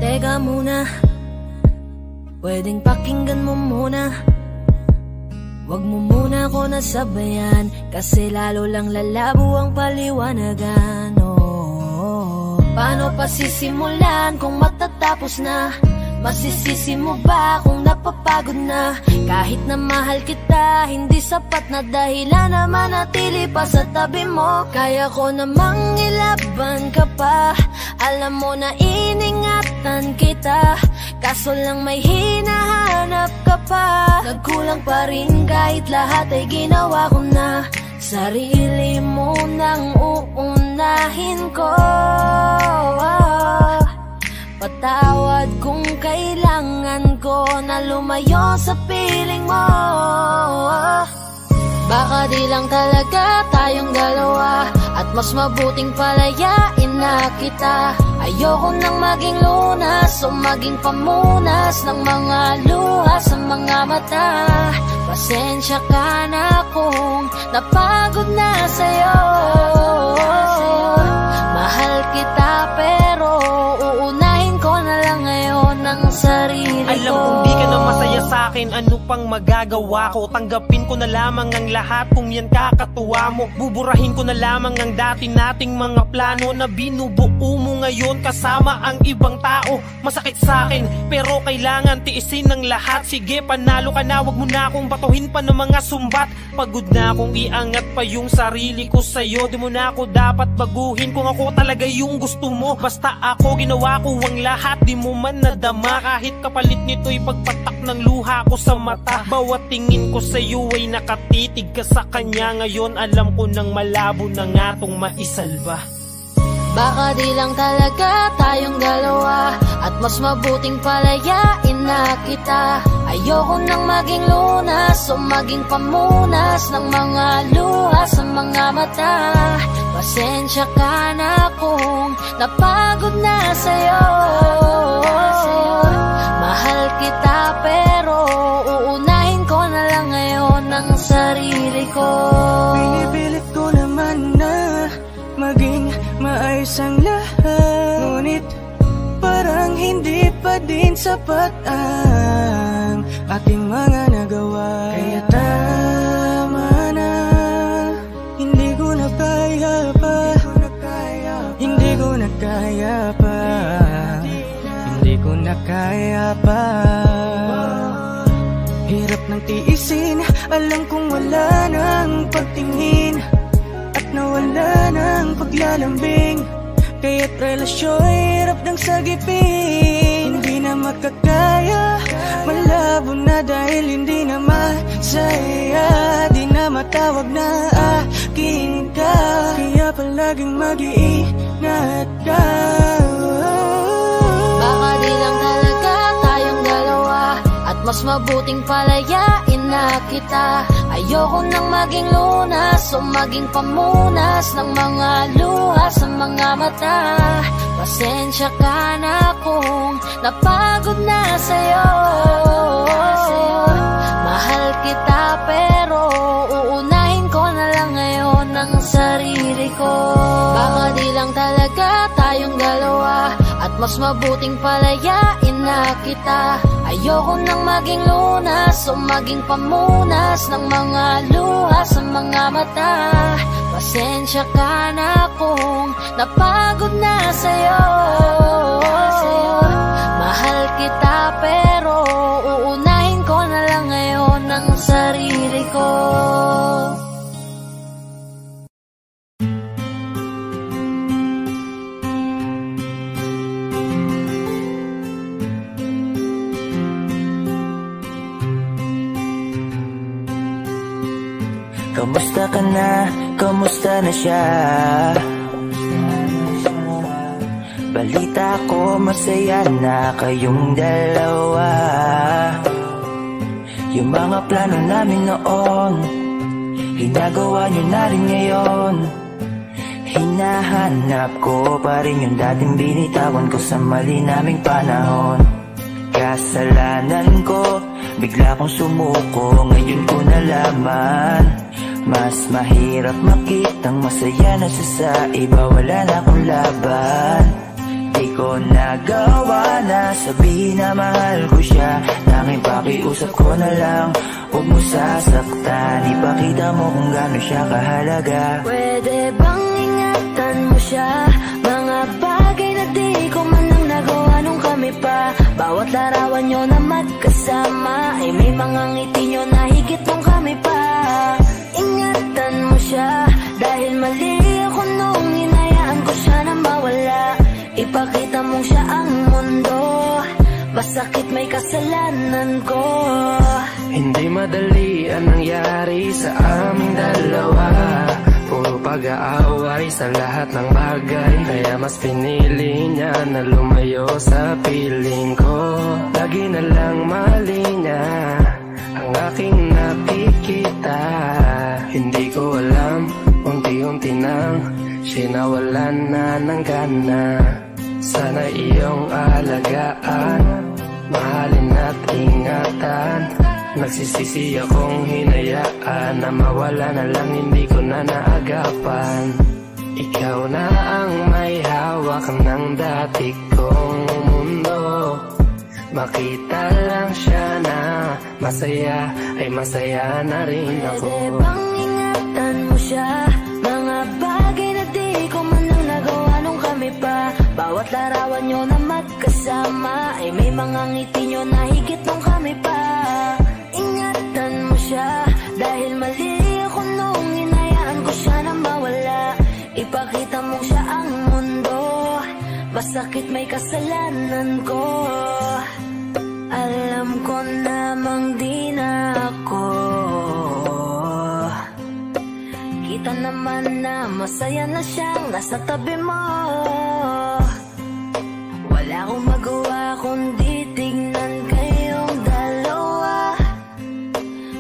Speaker 1: Teka muna, pwedeng pakinggan mo muna. Wag mo muna ako nasabayan, kasi lalo lang lalabo ang paliwanagan. Paano pa sisimulan kung matatapos na? Masisisi mo ba kung napapagod na? Kahit na mahal kita, hindi sapat na dahilan na manatili pa sa tabi mo. Kaya ko namang ilaban ka pa, alam mo na iningatan kita, kaso lang may hinahanap ka pa. Nagkulang pa rin kahit lahat ay ginawa ko na. Sarili mo nang uunahin ko. Patawad kung kailangan ko na lumayo sa piling mo. Baka di lang talaga tayong dalawa, at mas mabuting palayain na kita. Ayoko nang maging lunas o maging pamunas ng mga luha sa mga mata. Pasensya ka na kung napagod na sa'yo. Mahal kita pero uunahin ko na lang ngayon ang sarili ko.
Speaker 13: Alam kong di ka na masaya sa'kin, ano pang magagawa ko? Tanggapin ko na lamang ang lahat kung yan kakatuwa mo. Buburahin ko na lamang ang dati nating mga plano na binubuo mo ngayon kasama ang ibang tao. Masakit sa'kin pero kailangan tiisin ng lahat. Sige, panalo ka na, wag mo na akong batuhin pa ng mga sumbat. Pagod na akong iangat pa yung sarili ko sa'yo. Di mo na ako dapat baguhin kung ako talaga yung gusto mo. Basta ako ginawa ko ang lahat, di mo man nadama. Kahit kapalit nito'y pagpatak ng luha ko sa mata. Bawat tingin ko sa'yo ay nakatitig ka sa kanya. Ngayon alam ko nang malabo na nga tong maisalba.
Speaker 1: Baka di lang talaga tayong dalawa, at mas mabuting palayain na kita. Ayoko nang maging lunas o maging pamunas ng mga luha sa mga mata. Pasensya ka na kung napagod na sa'yo. Mahal kita pero uunahin ko na lang ngayon ang sarili ko.
Speaker 2: Pinipilit ko naman na maging maayos ang lahat, ngunit parang hindi pa din sapat ang ating mga nagawa. Kaya tama na, hindi ko na kaya pa, hindi ko na kaya pa, hindi ko na kaya pa. Hirap ng tiisin, alam kong wala nang pagtingin at nawala nang paglalambing. Kaya't relasyon hirap ng sagipin. Hindi na makakaya, malabo na dahil hindi na masaya. Di na matawag na akin ka, kaya palaging mag-iingat ka.
Speaker 1: Baka di lang talaga tayong dalawa, at mas mabuting palayain na kita. Ayoko nang maging lunas o maging pamunas ng mga luha sa mga mata. Pasensya ka na kung napagod na sa'yo. Mahal kita pero uunahin ko na lang ngayon ang sarili ko. Baka di lang talaga tayong dalawa, at mas mabuting palayain na kita. Ayoko nang maging lunas o maging pamunas ng mga luha sa mga mata. Pasensya ka na kung napagod na sa'yo. Mahal kita pero uunahin ko na lang ngayon ang sarili ko.
Speaker 8: Kamusta ka na? Kamusta na siya? Balita ko masaya na kayong dalawa. Yung mga plano namin noon, ginagawa nyo na rin ngayon. Hinahanap ko pa rin yung dating binitawan ko sa mali naming panahon. Kasalanan ko, bigla kong sumuko, ngayon ko nalaman. Mas mahirap makitang masaya na siya sa iba, wala na akong laban. Di ko nagawa na sabihin na mahal ko siya, tanging pakiusap ko na lang, huwag mo sasaktan. Ipakita mo kung gaano siya kahalaga.
Speaker 1: Pwede bang ingatan mo siya? Mga bagay na di ko man lang nagawa nung kami pa. Bawat larawan nyo na magkasama ay may mga ngiti nyo na higit nung kami pa. Ingatan mo siya dahil mali ako nung hinayaan ko siya na mawala. Ipakita mong siya ang mundo, masakit may kasalanan ko.
Speaker 7: Hindi madali ang nangyari sa aming dalawa. Puro pag-aaway sa lahat ng bagay, kaya mas pinili niya na lumayo sa piling ko. Lagi na lang mali niya ang aking nakikita. Hindi ko alam, unti-unti nang sinawalan na ng gana. Sana iyong alagaan, mahalin at ingatan. Nagsisisi akong hinayaan na mawala na lang, hindi ko na naagapan. Ikaw na ang may hawak ng dati kong mundo. Makita lang siya na masaya, ay masaya na rin ako.
Speaker 1: Pwede bang ingatan mo siya? Mga bagay na di ko man lang nagawa nung kami pa. Bawat larawan nyo na magkasama ay may mga ngiti nyo na higit nung kami pa. Ingatan mo siya dahil mali ako nung hinayaan ko siya na mawala. Ipakita mong siya ang mundo, masakit may kasalanan ko. Alam ko namang di na ako. Kita naman na masaya na siyang nasa tabi mo. Wala akong magawa kundi tignan kayong dalawa.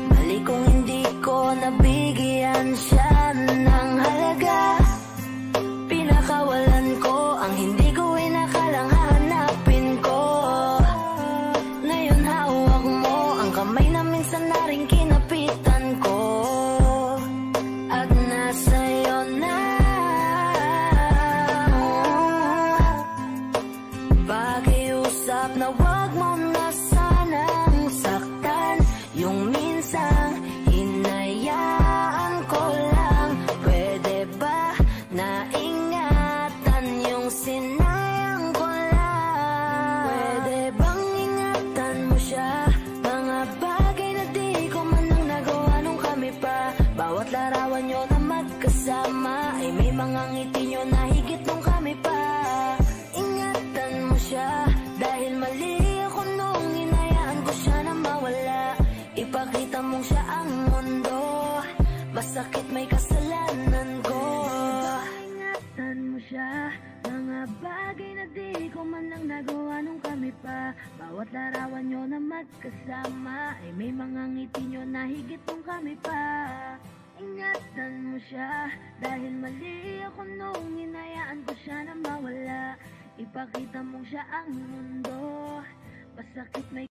Speaker 1: Mali kung hindi ko nabigyan siya ng halaga. Pinakawalan ko ang hindi ko inakalang hahanapin ko. Ngayon hawak mo ang kamay na minsan na rin kinapitan ko. At nasa'yo na may kasalanan ko.
Speaker 14: Ingatan mo siya, mga bagay na di ko man lang nagawa nung kami pa. Bawat larawan nyo na magkasama ay may mga ngiti nyo na higit nung kami pa. Ingatan mo siya, dahil mali ako nung hinayaan ko siya na mawala. Ipakita mong siya ang mundo, masakit may.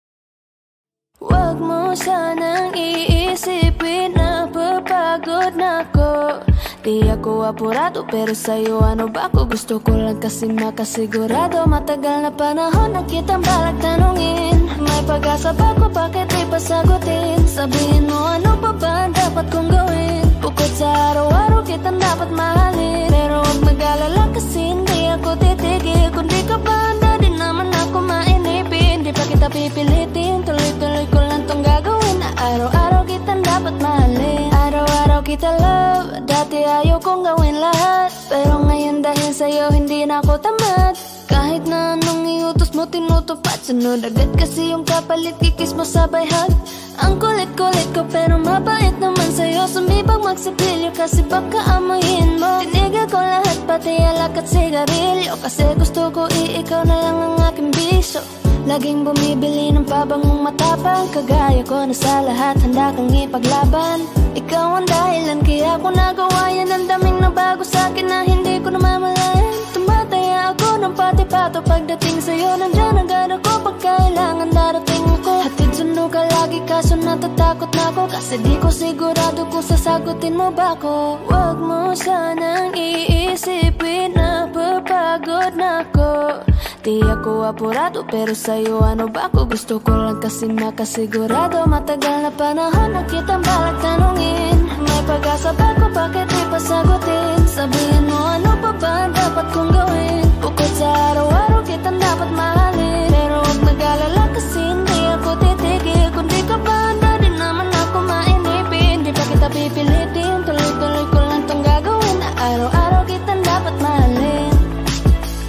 Speaker 1: Huwag mo sanang iisipin na papagod na ako. Di ako apurado pero sa'yo ano ba ako? Gusto ko lang kasi makasigurado. Matagal na panahon na kitang balak tanungin. May pag-asa ba ko, bakit di pa sagutin? Sabihin mo ano pa ba ang dapat kong gawin? Bukod sa araw-araw kitang dapat mahalin. Pero huwag mag-alala kasi hindi ako titigil. Kung di ka ba handa din naman ako mainipin. Di pa kita pipilitin, tuloy-tuloy ko lang tong gagawin. Na araw-araw kitang dapat mahalin. Araw-araw kita love, dati ayaw kong gawin lahat. Pero ngayon dahil sa'yo hindi na ako tamad. Kahit na anong iutos mo tinutupad. Sunod agad kasi yung kapalit, kikis mo sabay hug. Ang kulit-kulit ko pero mabait naman sa'yo. Sumibag magsipilyo kasi baka amoyin mo. Tinigil ko lahat pati alak at sigarilyo. Kasi gusto ko ikaw na lang ang aking bisyo. Laging bumibili ng pabangong matapang. Kagaya ko na sa lahat handa kang ipaglaban. Ikaw ang dahilan kaya ko nagawa yan. Ang daming nabago sa'kin na hindi ko namamalayan. Tumataya ako ng pati-pato pagdating sa'yo. Nandyan agad ako pag kailangan darating ako. Hatid sundo ka lagi kaso natatakot na ako. Kasi di ko sigurado kung sasagutin mo ba ako. Huwag mo sanang iisipin na papagod na ako. Di ako apurado pero sa'yo ano ba ako? Gusto ko lang kasi makasigurado. Matagal na panahon na kitang balak tanungin. May pag-asa ba ko, bakit di pa sagutin? Sabihin mo ano pa ba ang dapat kong gawin? Bukod sa araw-araw kitang dapat mahalin. Pero huwag mag-alala kasi hindi ako titigil. Kung di ka ba handa din naman ako mainipin. Di pa kita pipilitin, tuloy-tuloy ko lang tong gagawin. Na araw-araw kitang dapat mahalin.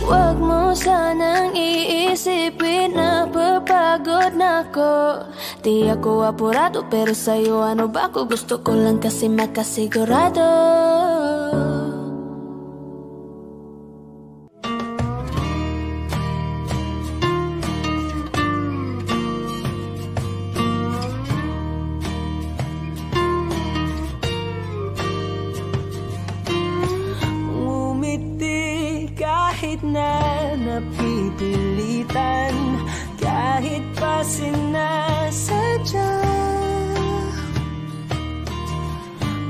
Speaker 1: Huwag mo sanang iisipin na papagod na ako. Di ako apurado pero sa'yo ano ba ako? Gusto ko lang kasi makasigurado.
Speaker 2: Kahit na napipilitan, kahit pa sinasadya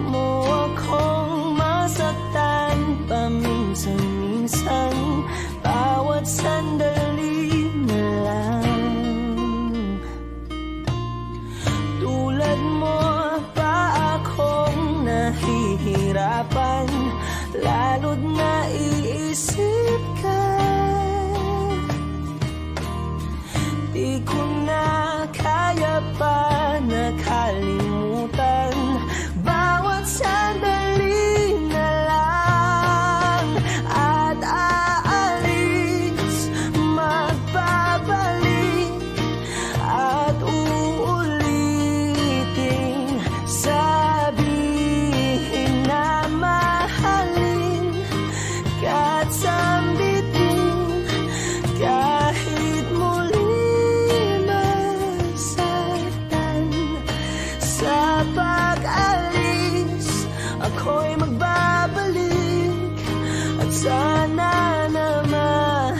Speaker 2: mo akong masaktan paminsan-minsan. Bawat sandali na lang tulad mo pa akong nahihirapan. Lalo't naiisip ka, di ko na kaya pa nakalimutan. Bawat sandali na lang at aalis, magbabalik at uulitin. Sabihin na mahalin at sambitin kahit muli masaktan. Sa pag-alis ako'y magbabalik at sana naman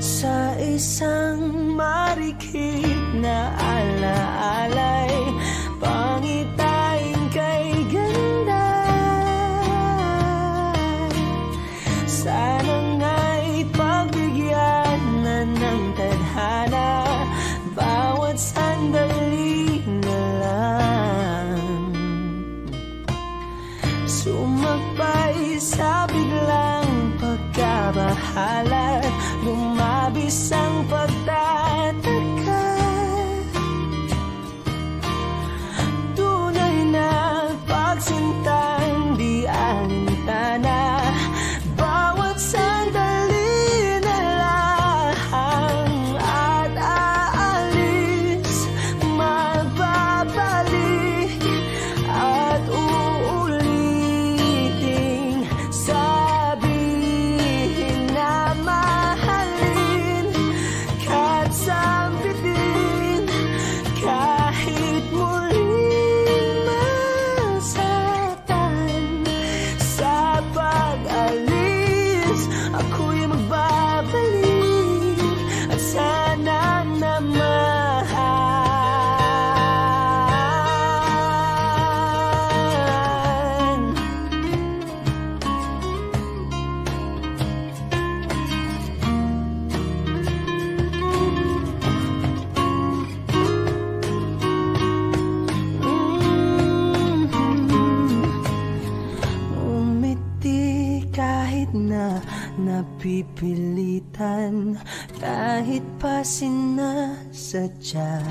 Speaker 2: sa isang marikit na alaalay. Pangitain kay ganda, sana nga'y pagbigyan na ng tadhana. Bawat sandali na lang sumakbay sa biglang pagkabahala. Lumabis ang pagtataka, pagsintang di alintana. Bawat sandali na lang at aalis, kahit na napipilitan, kahit pa sinasadya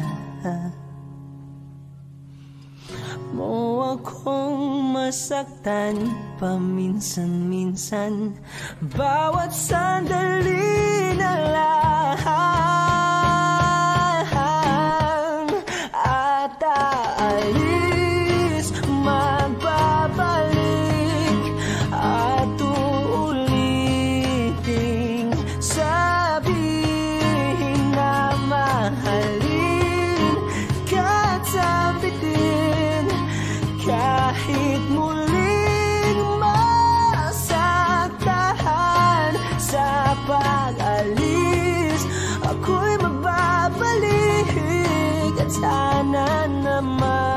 Speaker 2: mo akong masaktan paminsan-minsan, bawat sandali na lang, at aalis, magbabalik at uulitin, sabihin na mahalin ka't sabitin, kahit muling masaktan sa pag-alis, ako'y magbabalik at sana naman.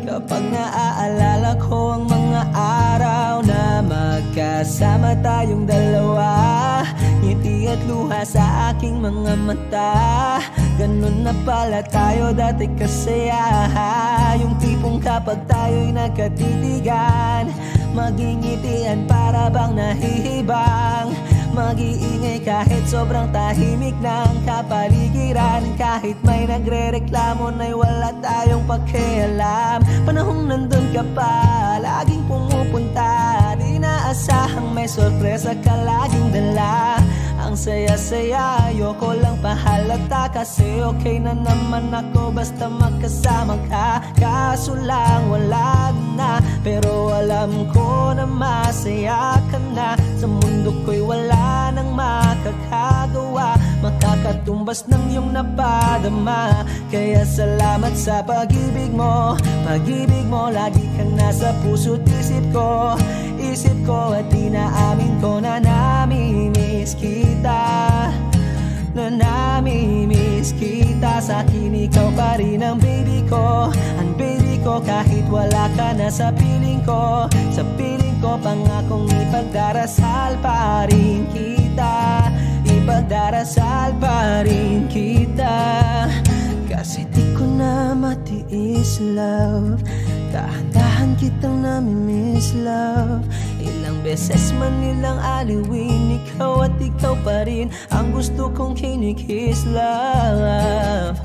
Speaker 2: Kapag naaalala ko ang mga araw na magkasama tayong dalawa, ngiti at luha sa aking mga mata, ganun na pala tayo dati kasaya. Yung tipong kapag tayo'y nagkatitigan, magingitian para bang nahihibang, mag-iingay kahit sobrang tahimik ng kapaligiran, kahit may nagre-reklamo na'y wala tayong pakialam. Panahong nandun ka pa, laging pumupunta, di naasahang may sorpresa ka laging dala. Ang saya-saya, ayoko lang pahalata, kasi okay na naman ako basta magkasama ka. Kaso lang wala na, pero alam ko na masaya ka na. Sa mundo ko'y wala nang makakagawa, makakatumbas ng iyong napadama. Kaya salamat sa pag-ibig mo, pag-ibig mo. Lagi kang nasa puso't isip ko, isip ko. At inaamin ko na nami-miss kita, na nami-miss kita. Sa akin ikaw pa rin ang baby ko, ang baby ko. Kahit wala ka na sa piling ko, sa piling ko, pangakong ipagdarasal pa rin kita, ipagdarasal pa rin kita. Kasi di ko na matiis, love, dahan-dahan kitang nami-miss, love. Ilang beses man nilang aliwin, ikaw at ikaw pa rin ang gusto kong kinikiss, love.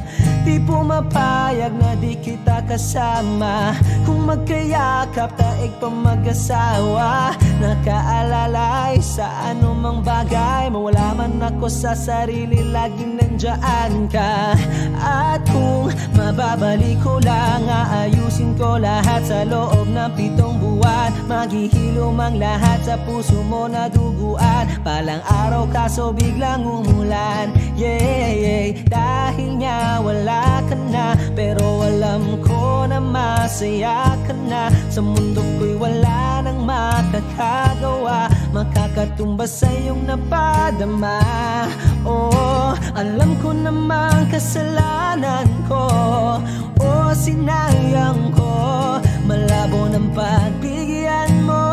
Speaker 2: Di pumapayag na di kita kasama, kung magkayakap taig pa mag-asawa. Nakaalalay sa anumang bagay, mawala man ako sa sarili, laging nandyan ka. At kung mababalik ko lang, aayusin ko lahat sa loob ng 7 buwan. Maghihilom ang lahat sa puso mo na duguan. Palang araw kaso biglang umulan, yeah, yeah. Dahil nga wala ka na, pero alam ko na masaya ka na. Sa mundo ko'y wala nang makakagawa, makakatumbas sa iyong napadama. Oh, alam ko namang kasalanan ko, oh, sinayang ko. Malabo ng pagbigyan mo,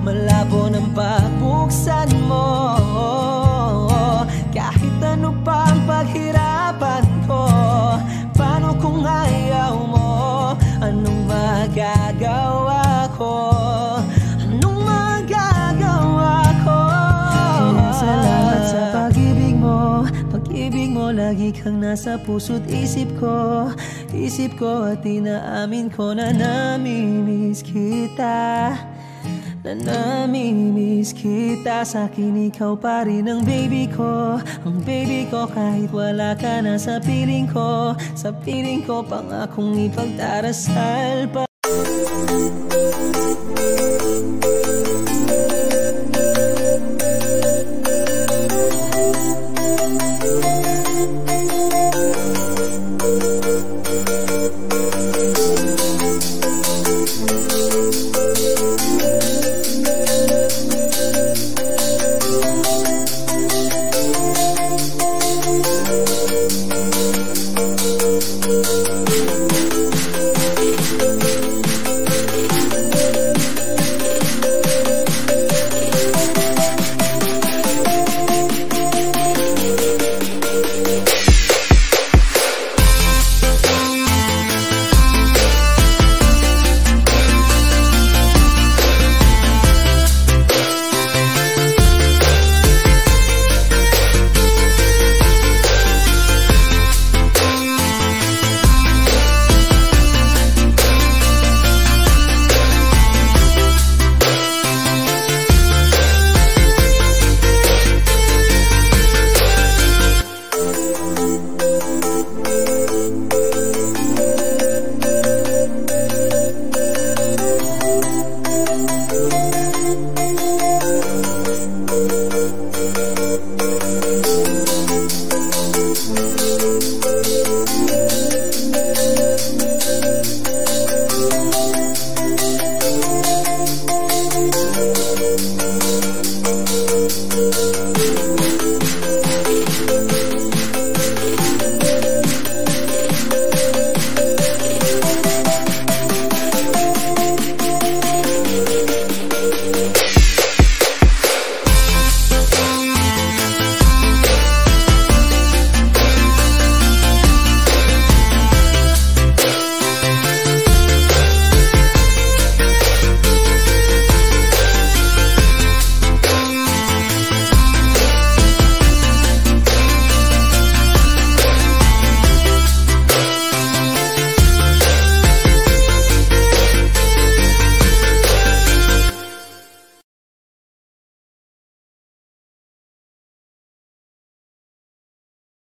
Speaker 2: malabo ng pagbuksan mo. Kahit ano pa ang paghirapan ko, paano kung ayaw mo? Anong magagawa ko? Anong magagawa ko? Kaya salamat sa pag-ibig mo, pag-ibig mo. Lagi kang nasa puso't isip ko, isip ko. At inaamin ko na nami-miss kita, na nami-miss kita. Sa akin ikaw pa rin ang baby ko, ang baby ko. Kahit wala ka na sa piling ko, sa piling ko, pangakong ipagdarasal pa